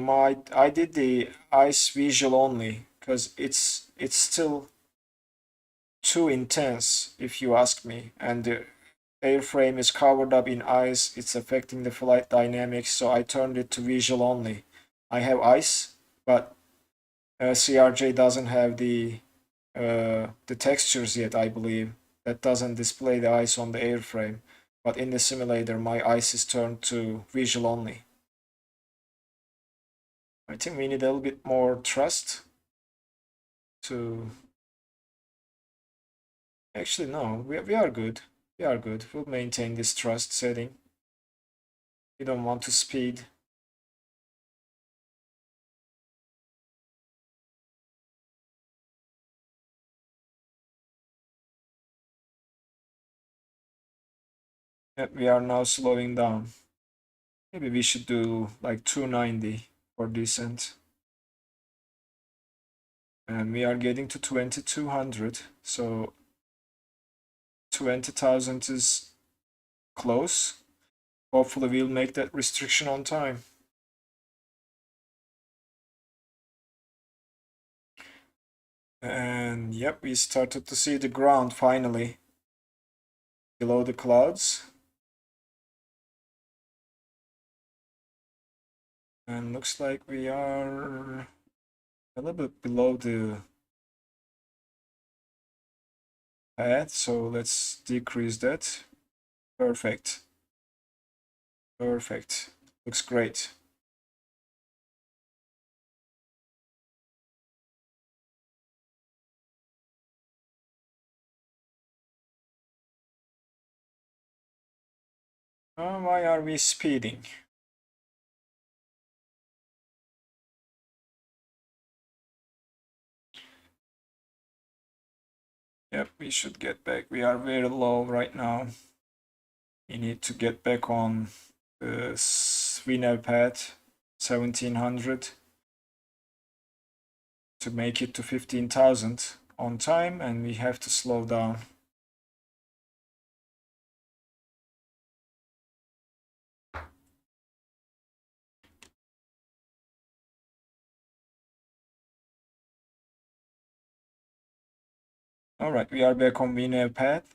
I did the ice visual only because it's still too intense, if you ask me, and the airframe is covered up in ice. It's affecting the flight dynamics, so I turned it to visual only. I have ice, but CRJ doesn't have the textures yet, I believe. That doesn't display the ice on the airframe, but in the simulator my ice is turned to visual only. I think we need a little bit more thrust to... Actually, no, we are good. We are good. We'll maintain this thrust setting. We don't want to speed. Yep, we are now slowing down. Maybe we should do like 290 for descent. And we are getting to 2200, so 20,000 is close. Hopefully we'll make that restriction on time. And yep, we started to see the ground finally below the clouds. And looks like we are a little bit below the path, so let's decrease that. Perfect. Perfect. Looks great. Why are we speeding? Yep, we should get back. We are very low right now. We need to get back on the VNAV path 1700 to make it to 15,000 on time, and we have to slow down. Alright, we are back on VNAV path.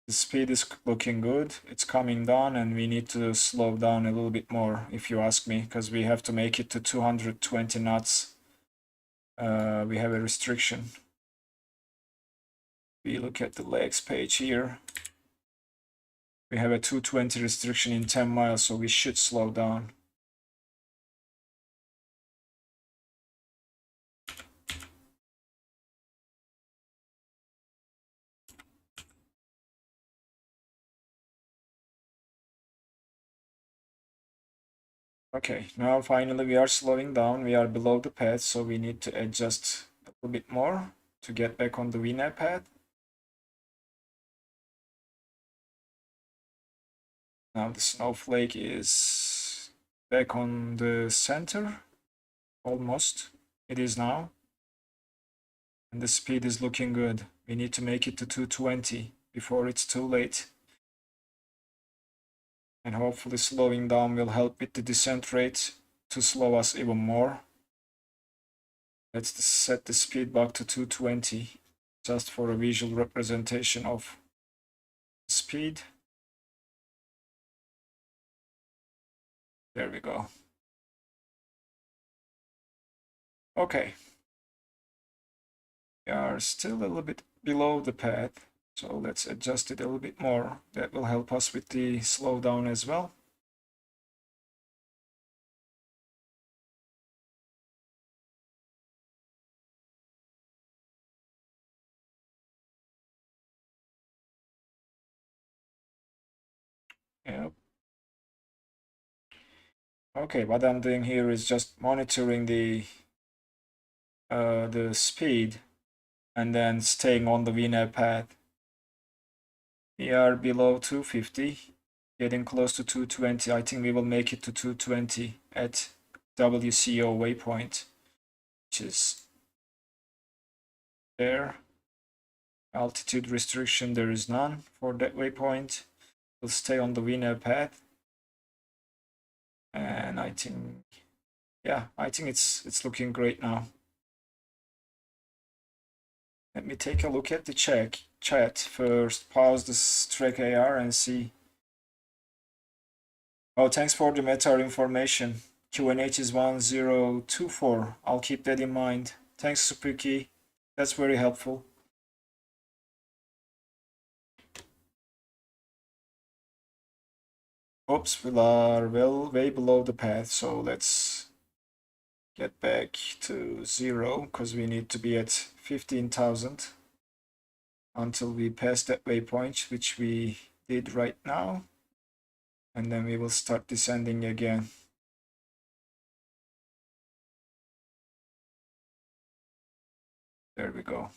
The speed is looking good. It's coming down and we need to slow down a little bit more if you ask me, because we have to make it to 220 knots. We have a restriction. We look at the legs page here. We have a 220 restriction in 10 miles, so we should slow down. Okay, now finally we are slowing down. We are below the path, so we need to adjust a little bit more to get back on the VNAV path. Now the snowflake is back on the center, almost. It is now. And the speed is looking good. We need to make it to 220 before it's too late. And hopefully slowing down will help with the descent rate to slow us even more. Let's set the speed back to 220 just for a visual representation of speed. There we go. Okay. We are still a little bit below the path, so let's adjust it a little bit more. That will help us with the slowdown as well. Yep. Okay, what I'm doing here is just monitoring the speed and then staying on the VNAV path. We are below 250, getting close to 220. I think we will make it to 220 at WCO waypoint, which is there. Altitude restriction, there is none for that waypoint. We'll stay on the VNAV path. And I think, yeah, I think it's looking great now. Let me take a look at the chat first. Pause this track AR and see. Oh, thanks for the METAR information. QNH is 1024. I'll keep that in mind. Thanks, Spooky. That's very helpful. Oops, we are way below the path, so let's get back to 0 because we need to be at 15,000 until we pass that waypoint, which we did right now, and then we will start descending again. There we go.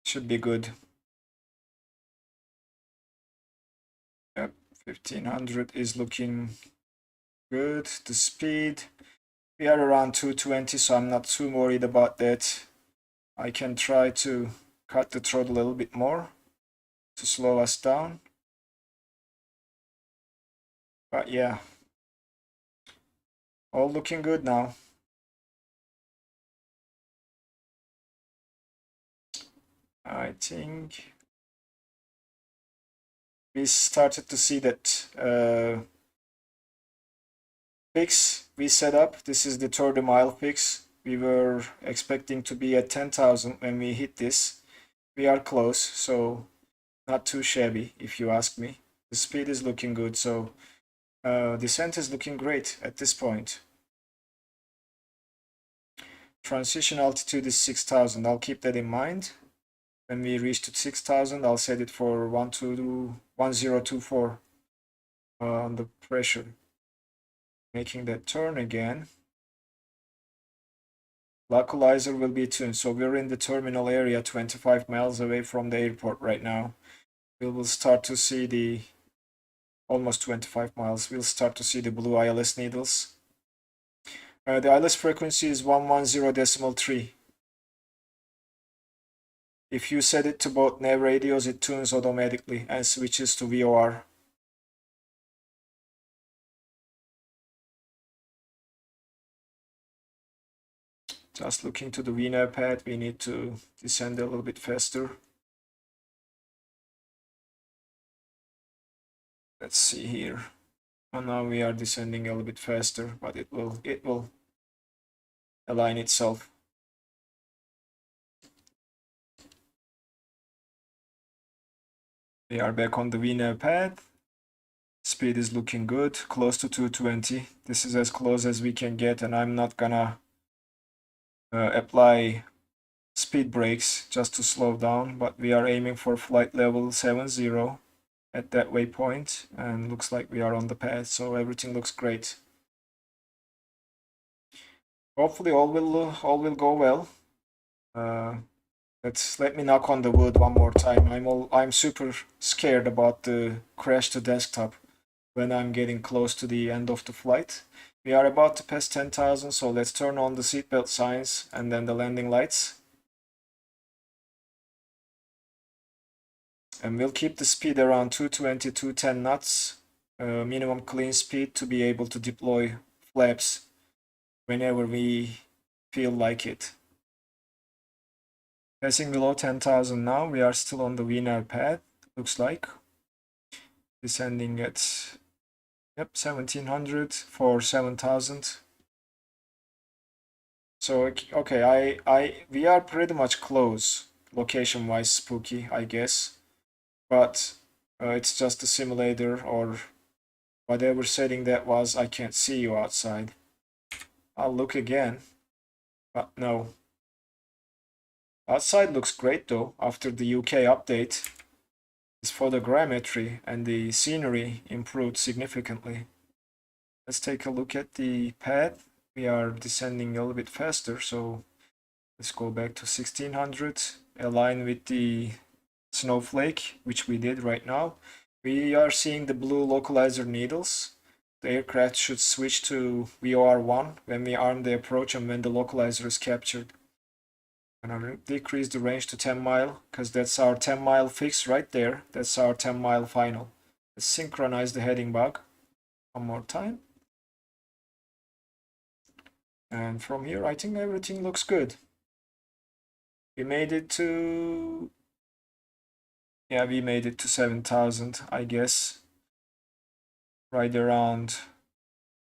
Should be good. Yep, 1500 is looking good. The speed, we are around 220, so I'm not too worried about that. I can try to cut the throttle a little bit more to slow us down. But yeah, all looking good now. I think we started to see that fix we set up. This is the 30 mile fix. We were expecting to be at 10,000 when we hit this. We are close, so not too shabby if you ask me. The speed is looking good, so descent is looking great at this point. Transition altitude is 6,000. I'll keep that in mind. When we reach to 6,000, I'll set it for 1024 on the pressure. Making that turn again. Localizer will be tuned. So we're in the terminal area 25 miles away from the airport right now. We will start to see the almost 25 miles. We'll start to see the blue ILS needles. The ILS frequency is 110.3. If you set it to both nav radios, it tunes automatically and switches to VOR. Just looking to the VNAV pad, we need to descend a little bit faster. Let's see here. And now we are descending a little bit faster, but it will align itself. We are back on the VNAV pad. Speed is looking good, close to 220. This is as close as we can get, and I'm not gonna apply speed brakes just to slow down, but we are aiming for flight level 70 at that waypoint, and looks like we are on the path, so everything looks great. Hopefully all will go well. Let me knock on the wood one more time. I'm super scared about the crash to desktop when I'm getting close to the end of the flight. We are about to pass 10,000, so let's turn on the seatbelt signs and then the landing lights. And we'll keep the speed around 220, 210 knots, minimum clean speed to be able to deploy flaps whenever we feel like it. Passing below 10,000 now, we are still on the VNAV pad, looks like. Descending at, yep, 1700 for 7,000. So, okay, we are pretty much close, location-wise, Spooky, I guess. But it's just a simulator or whatever setting that was. I can't see you outside. I'll look again, but no. Outside looks great though. After the UK update, this photogrammetry and the scenery improved significantly. Let's take a look at the pad. We are descending a little bit faster, so let's go back to 1600, align with the snowflake, which we did right now. We are seeing the blue localizer needles. The aircraft should switch to VOR1 when we arm the approach and when the localizer is captured. I'm gonna decrease the range to 10 mile because that's our 10 mile fix right there. That's our 10 mile final. Let's synchronize the heading bug one more time. And from here, I think everything looks good. We made it to, yeah, we made it to 7,000, I guess. Right around,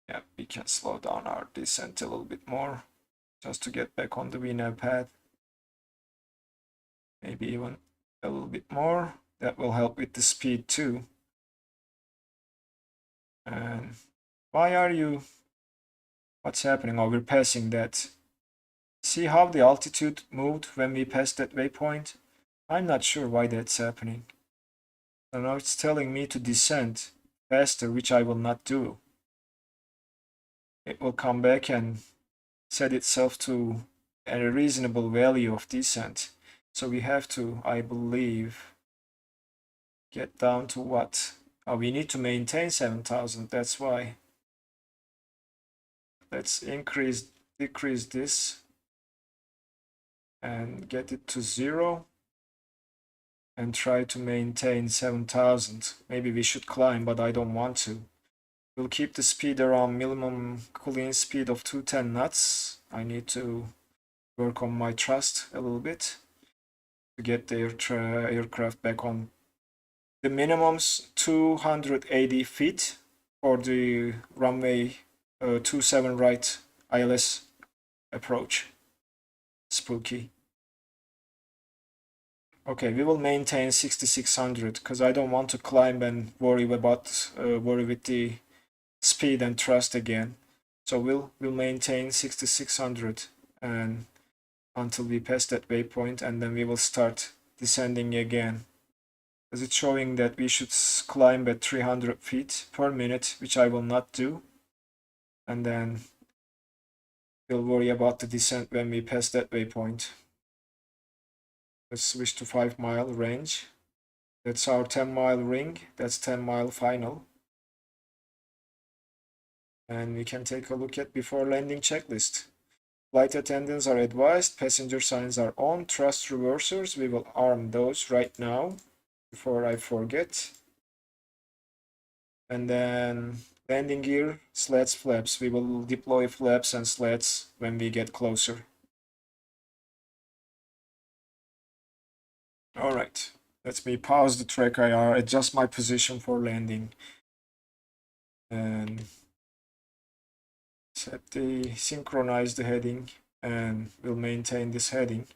yeah, we can slow down our descent a little bit more just to get back on the VNAV pad. Maybe even a little bit more. That will help with the speed too. And why are you, what's happening? Oh, we're passing that. See how the altitude moved when we passed that waypoint? I'm not sure why that's happening. So now it's telling me to descend faster, which I will not do. It will come back and set itself to a reasonable value of descent. So we have to, I believe, get down to what? Oh, we need to maintain 7,000, that's why. Let's decrease this and get it to 0 and try to maintain 7,000. Maybe we should climb, but I don't want to. We'll keep the speed around minimum cooling speed of 210 knots. I need to work on my thrust a little bit to get the aircraft back on. The minimum's 280 feet for the runway 27 right ILS approach. Spooky. Okay, we will maintain 6600 because I don't want to climb and worry with the speed and thrust again. So we'll maintain 6600 and until we pass that waypoint, and then we will start descending again. Because it's showing that we should climb at 300 feet per minute, which I will not do. And then we'll worry about the descent when we pass that waypoint. Let's switch to 5 mile range. That's our 10 mile ring. That's 10 mile final. And we can take a look at before landing checklist. Flight attendants are advised, passenger signs are on, thrust reversers, we will arm those right now before I forget. And then landing gear, slats, flaps. We will deploy flaps and slats when we get closer. All right, let me pause the track IR, adjust my position for landing, and synchronize the heading, and we'll maintain this heading.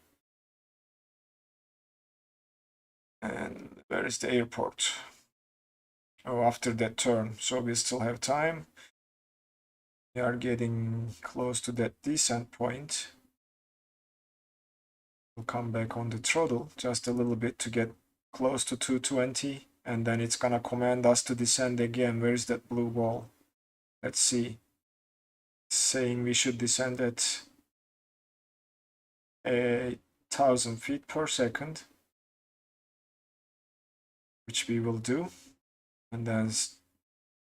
And where is the airport? Oh, after that turn, so we still have time. We are getting close to that descent point. We'll come back on the throttle just a little bit to get close to 220, and then it's gonna command us to descend again. Where's that blue ball? Let's see. It's saying we should descend at 1,000 feet per second, which we will do, and then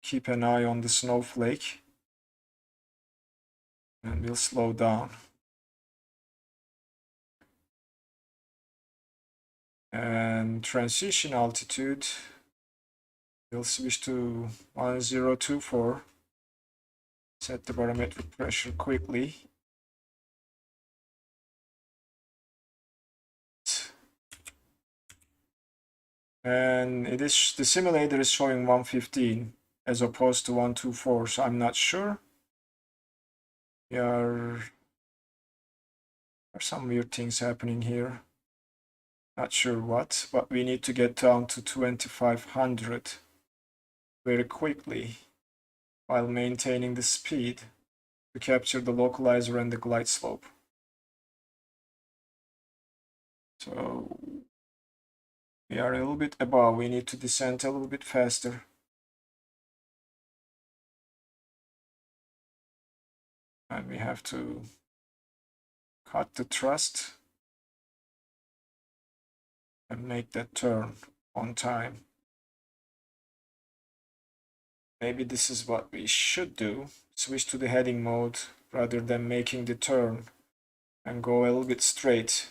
keep an eye on the snowflake, and we'll slow down. And transition altitude, we'll switch to 1024. Set the barometric pressure quickly. And it is, the simulator is showing 115 as opposed to 124, so I'm not sure. There are some weird things happening here. Not sure what, but we need to get down to 2500 very quickly while maintaining the speed to capture the localizer and the glide slope. So we are a little bit above. We need to descend a little bit faster. And we have to cut the thrust and make that turn on time. Maybe this is what we should do. Switch to the heading mode rather than making the turn and go a little bit straight.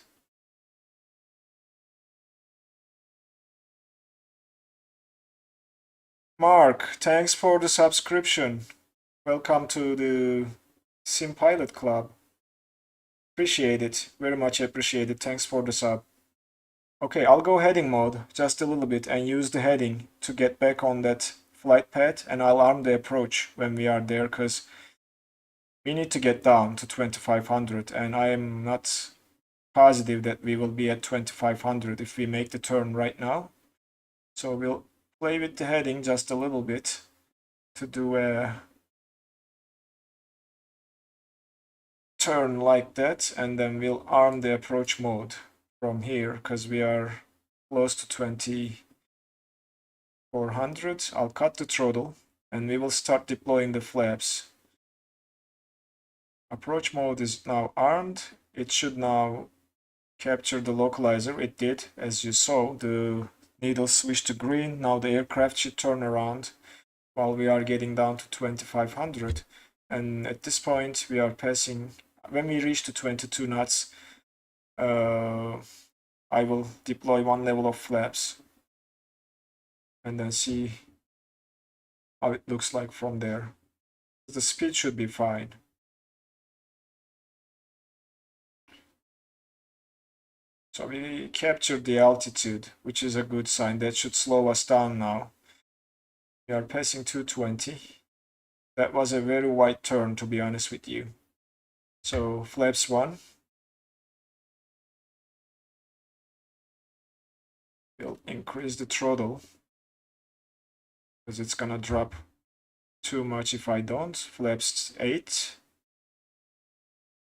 Mark, thanks for the subscription. Welcome to the Sim Pilot Club. Appreciate it. Very much appreciated. Thanks for the sub. Okay, I'll go heading mode just a little bit and use the heading to get back on that flight path, and I'll arm the approach when we are there, because we need to get down to 2500, and I am not positive that we will be at 2500 if we make the turn right now. So we'll play with the heading just a little bit to do a turn like that, and then we'll arm the approach mode from here because we are close to 2400. I'll cut the throttle and we will start deploying the flaps. Approach mode is now armed. It should now capture the localizer. It did, as you saw. The needle switched to green. Now the aircraft should turn around while we are getting down to 2500. And at this point we are passing, when we reach to 22 knots, I will deploy one level of flaps and then see how it looks like from there. The speed should be fine. So we captured the altitude, which is a good sign. That should slow us down now. We are passing 220. That was a very wide turn, to be honest with you. So flaps 1. We'll increase the throttle because it's gonna drop too much if I don't. Flaps 8.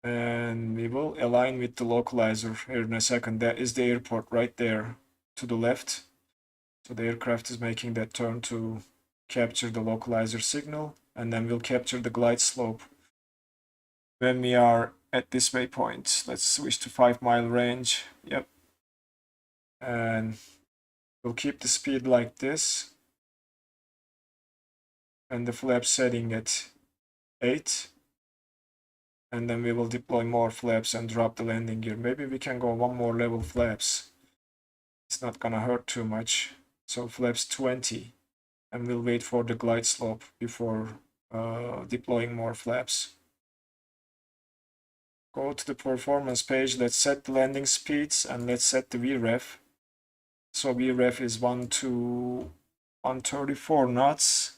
And we will align with the localizer here in a second. That is the airport right there to the left. So the aircraft is making that turn to capture the localizer signal, and then we'll capture the glide slope when we are at this waypoint. Let's switch to 5-mile range. Yep. And we'll keep the speed like this. And the flap setting at 8. And then we will deploy more flaps and drop the landing gear. Maybe we can go one more level flaps. It's not gonna hurt too much. So flaps 20. And we'll wait for the glide slope before deploying more flaps. Go to the performance page. Let's set the landing speeds and let's set the VREF. So VREF is 134 knots.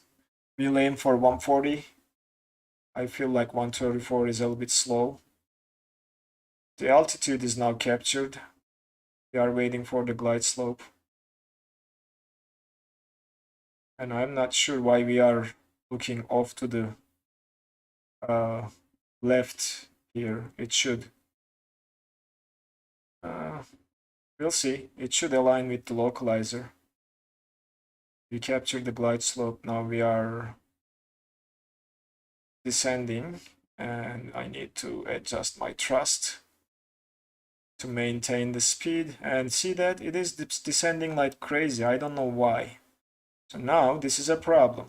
We'll aim for 140. I feel like 134 is a little bit slow. The altitude is now captured. We are waiting for the glide slope. And I'm not sure why we are looking off to the left here. It should. We'll see. It should align with the localizer. We captured the glide slope. Now we are descending, and I need to adjust my thrust to maintain the speed. And see that it is descending like crazy. I don't know why. So now this is a problem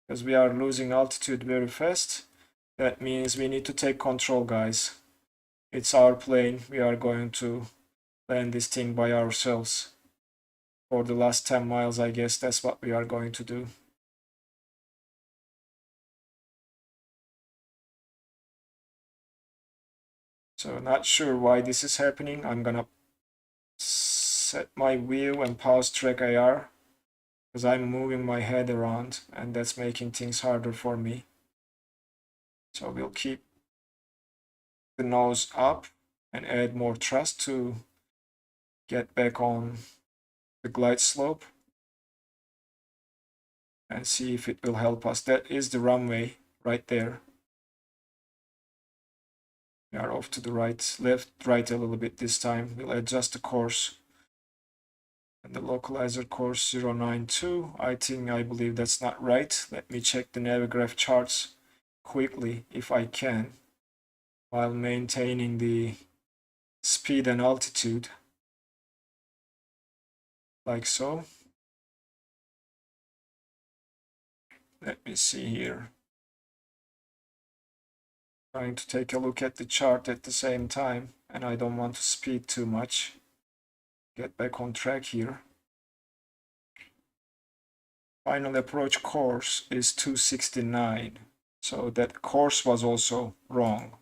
because we are losing altitude very fast. That means we need to take control, guys. It's our plane. We are going to land this thing by ourselves. For the last 10 miles, I guess that's what we are going to do. So not sure why this is happening. I'm gonna set my view and pause track AR because I'm moving my head around and that's making things harder for me. So we'll keep the nose up and add more thrust to get back on the glide slope and see if it will help us. That is the runway right there. We are off to the right, left, right a little bit this time. We'll adjust the course. And the localizer course 092. I believe that's not right. Let me check the Navigraph charts quickly if I can, while maintaining the speed and altitude, like so. Let me see here. Trying to take a look at the chart at the same time, and I don't want to speed too much. Get back on track here. Final approach course is 269, so that course was also wrong.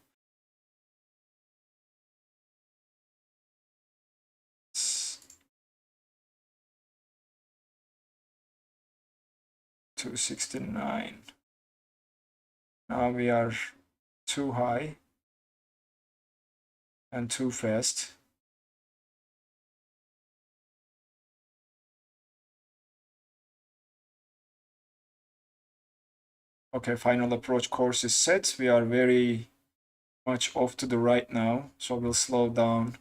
269. Now we are too high and too fast. Okay, final approach course is set. We are very much off to the right now, so we'll slow down.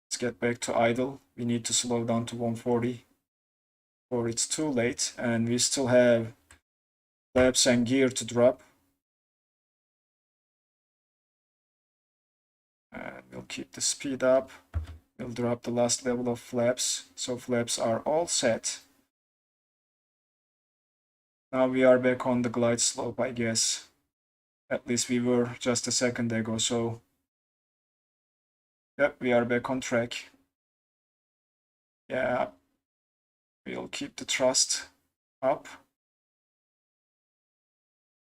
Let's get back to idle. We need to slow down to 140 or it's too late, and we still have flaps and gear to drop. And we'll keep the speed up. We'll drop the last level of flaps. So flaps are all set. Now we are back on the glide slope, I guess. At least we were just a second ago, so yep, we are back on track. Yeah, we'll keep the thrust up.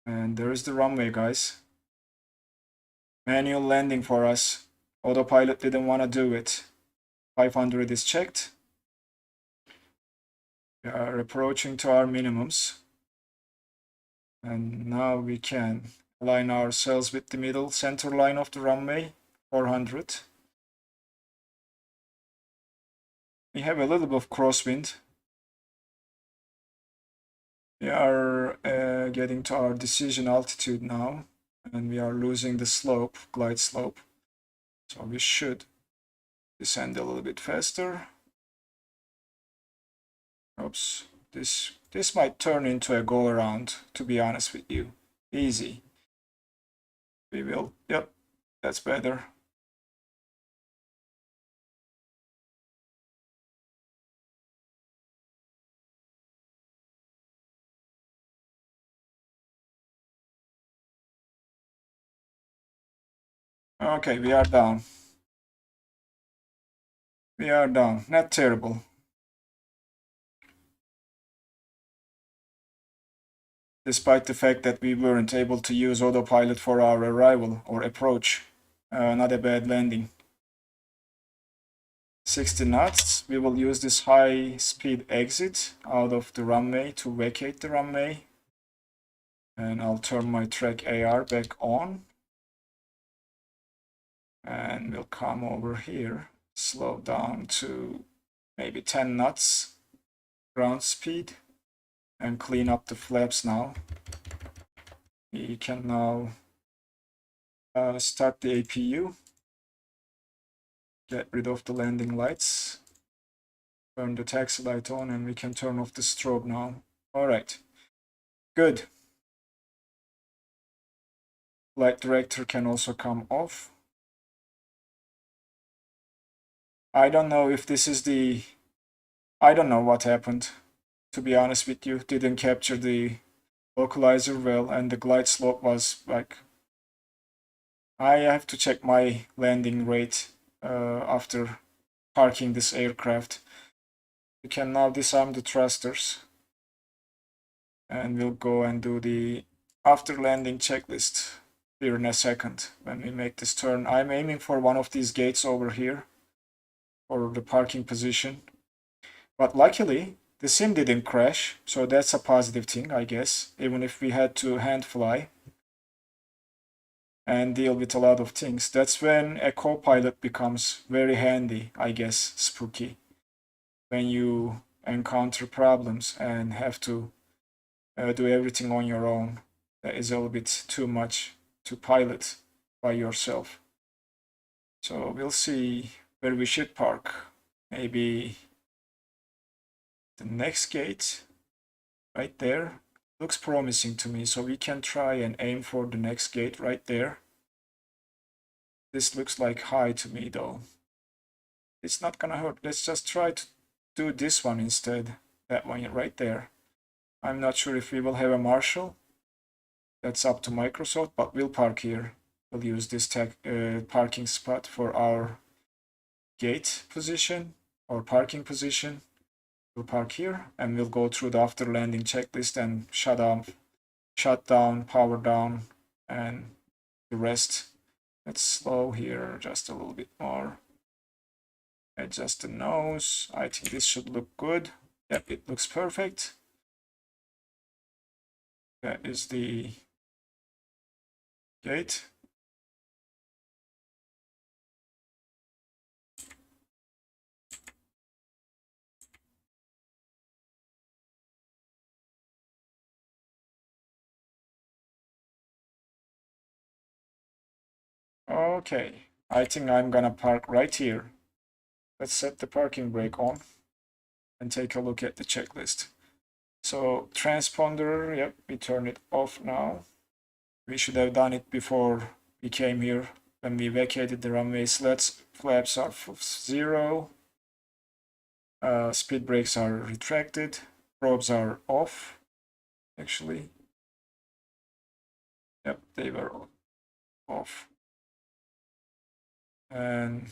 And there is the runway, guys. Manual landing for us. Autopilot didn't want to do it. 500 is checked. We are approaching to our minimums. And now we can align ourselves with the middle center line of the runway, 400. We have a little bit of crosswind. We are getting to our decision altitude now, and we are losing the slope, glide slope. So we should descend a little bit faster. Oops, this might turn into a go around, to be honest with you. Easy. We will, yep, that's better. Okay, we are down. We are down, not terrible. Despite the fact that we weren't able to use autopilot for our arrival or approach. Not a bad landing. 60 knots. We will use this high speed exit out of the runway to vacate the runway. And I'll turn my track AR back on. And we'll come over here, slow down to maybe 10 knots ground speed, and clean up the flaps now. We can now start the APU. Get rid of the landing lights, turn the taxi light on, and we can turn off the strobe now. All right, good. Flight director can also come off. I don't know if this is the... I don't know what happened, to be honest with you. Didn't capture the localizer well, and the glide slope was like... I have to check my landing rate after parking this aircraft. We can now disarm the thrusters, and we'll go and do the after landing checklist here in a second when we make this turn. I'm aiming for one of these gates over here for the parking position, but luckily the sim didn't crash, so that's a positive thing, I guess, even if we had to hand fly and deal with a lot of things. That's when a co-pilot becomes very handy, I guess, spooky, when you encounter problems and have to do everything on your own. That is a little bit too much to pilot by yourself. So we'll see where we should park. Maybe the next gate right there looks promising to me, so we can try and aim for the next gate right there. This looks like high to me though. It's not gonna hurt. Let's just try to do this one instead. That one right there. I'm not sure if we will have a marshal. That's up to Microsoft, but we'll park here. We'll use this parking spot for our gate position or parking position. We'll park here, and we'll go through the after landing checklist and shut down, power down, and the rest. Let's slow here just a little bit more. Adjust the nose. I think this should look good. Yep, it looks perfect. That is the gate. Okay, I think I'm gonna park right here. Let's set the parking brake on and take a look at the checklist. So transponder, yep, we turn it off now. We should have done it before we came here when we vacated the runway. Slats, flaps are 0. Speed brakes are retracted. Probes are off, actually. Yep, they were off. And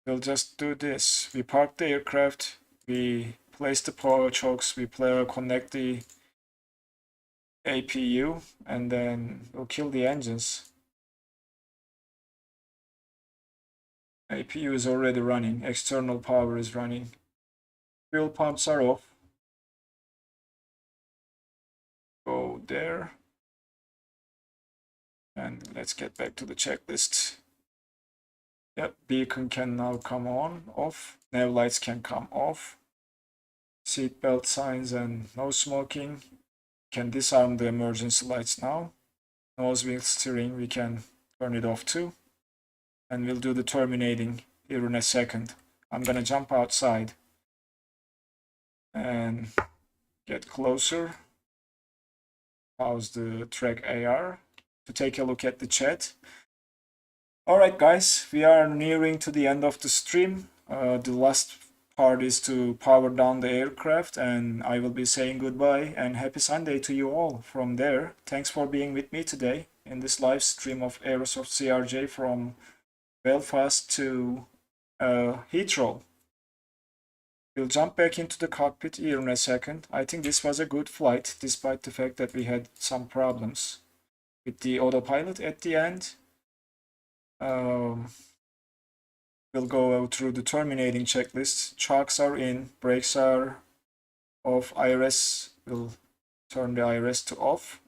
we'll just do this. We park the aircraft, we place the power chokes, we connect the APU, and then we'll kill the engines. APU is already running, external power is running. Fuel pumps are off. Go there. And let's get back to the checklist. Yep, beacon can now come on, off. Nav lights can come off. Seat belt signs and no smoking. Can disarm the emergency lights now. Nose wheel steering, we can turn it off too. And we'll do the terminating here in a second. I'm gonna jump outside and get closer. Pause the track AR to take a look at the chat. Alright guys, we are nearing to the end of the stream. The last part is to power down the aircraft, and I will be saying goodbye and happy Sunday to you all from there. Thanks for being with me today in this live stream of Aerosoft CRJ from Belfast to Heathrow. We'll jump back into the cockpit here in a second. I think this was a good flight, despite the fact that we had some problems with the autopilot at the end. we'll go through the terminating checklist. Chocks are in, brakes are off, IRS, we'll turn the IRS to off.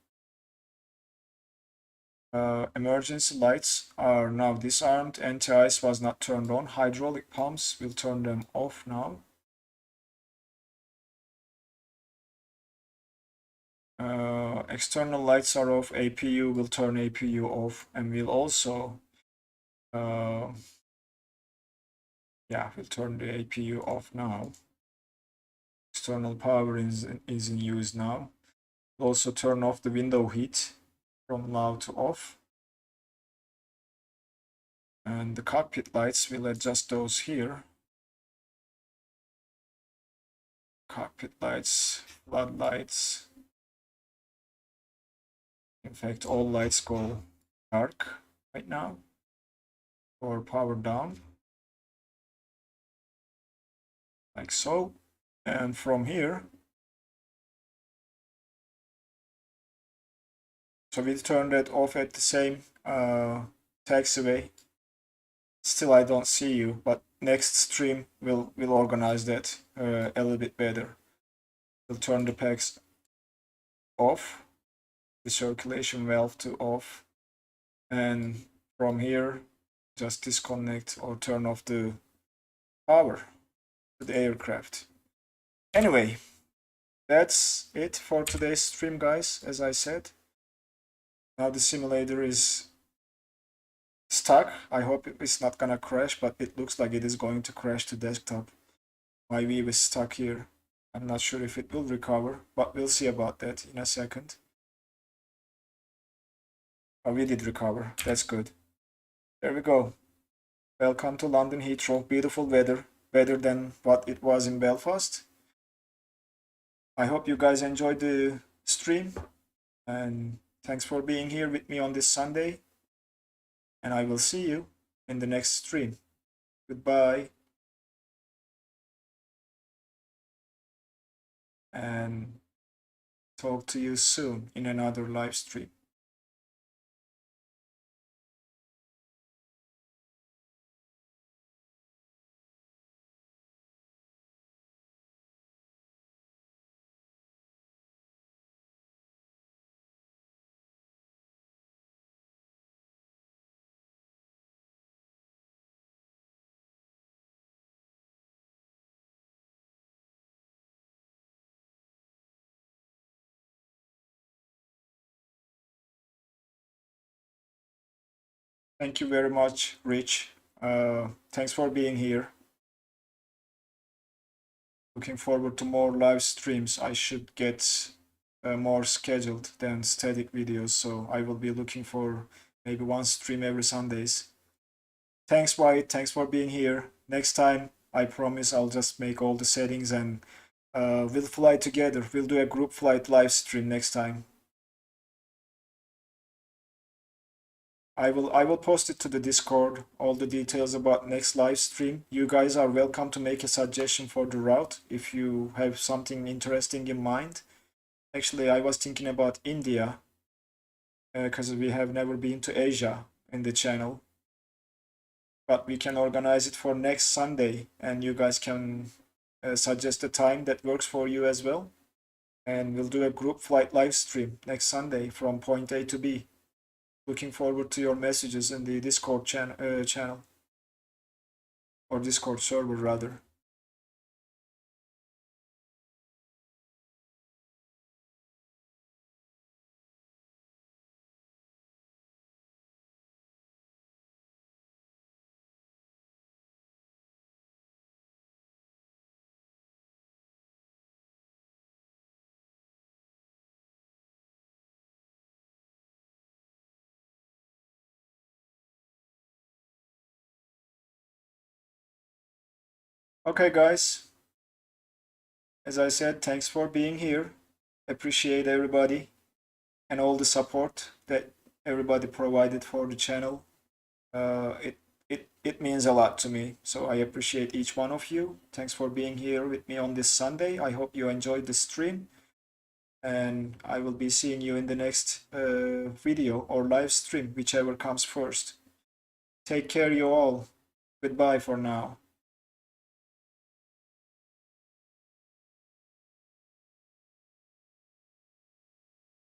Emergency lights are now disarmed. Anti-ice was not turned on. Hydraulic pumps, we'll turn them off now. External lights are off. APU, will turn APU off, and we'll also we'll turn the APU off now. External power is in use now. We'll also turn off the window heat from low to off. And the cockpit lights, we'll adjust those here. Cockpit lights, floodlights. In fact, all lights go dark right now, or power down, like so. And from here, so we turn that off at the same taxiway. Still, I don't see you, but next stream we'll organize that a little bit better. We'll turn the packs off, the circulation valve to off, and from here just disconnect or turn off the power to the aircraft. Anyway, that's it for today's stream, guys. As I said, now the simulator is stuck. I hope it's not gonna crash, but it looks like it is going to crash to desktop. My view is stuck here. I'm not sure if it will recover, but we'll see about that in a second. Oh, we did recover. That's good. There we go. Welcome to London Heathrow. Beautiful weather. Better than what it was in Belfast. I hope you guys enjoyed the stream. And thanks for being here with me on this Sunday. And I will see you in the next stream. Goodbye. And talk to you soon in another live stream. Thank you very much, Rich. Thanks for being here. Looking forward to more live streams. I should get more scheduled than static videos, so I will be looking for maybe one stream every Sundays. Thanks, White. Thanks for being here. Next time, I promise I'll just make all the settings and we'll fly together. We'll do a group flight live stream next time. I will post it to the Discord, all the details about next live stream. You guys are welcome to make a suggestion for the route if you have something interesting in mind. Actually, I was thinking about India because we have never been to Asia in the channel. But we can organize it for next Sunday and you guys can suggest a time that works for you as well. And we'll do a group flight live stream next Sunday from point A to B. Looking forward to your messages in the Discord channel, or Discord server rather. Okay, guys. As I said, thanks for being here. Appreciate everybody and all the support that everybody provided for the channel. It means a lot to me, so I appreciate each one of you. Thanks for being here with me on this Sunday. I hope you enjoyed the stream, and I will be seeing you in the next video or live stream, whichever comes first. Take care, you all. Goodbye for now.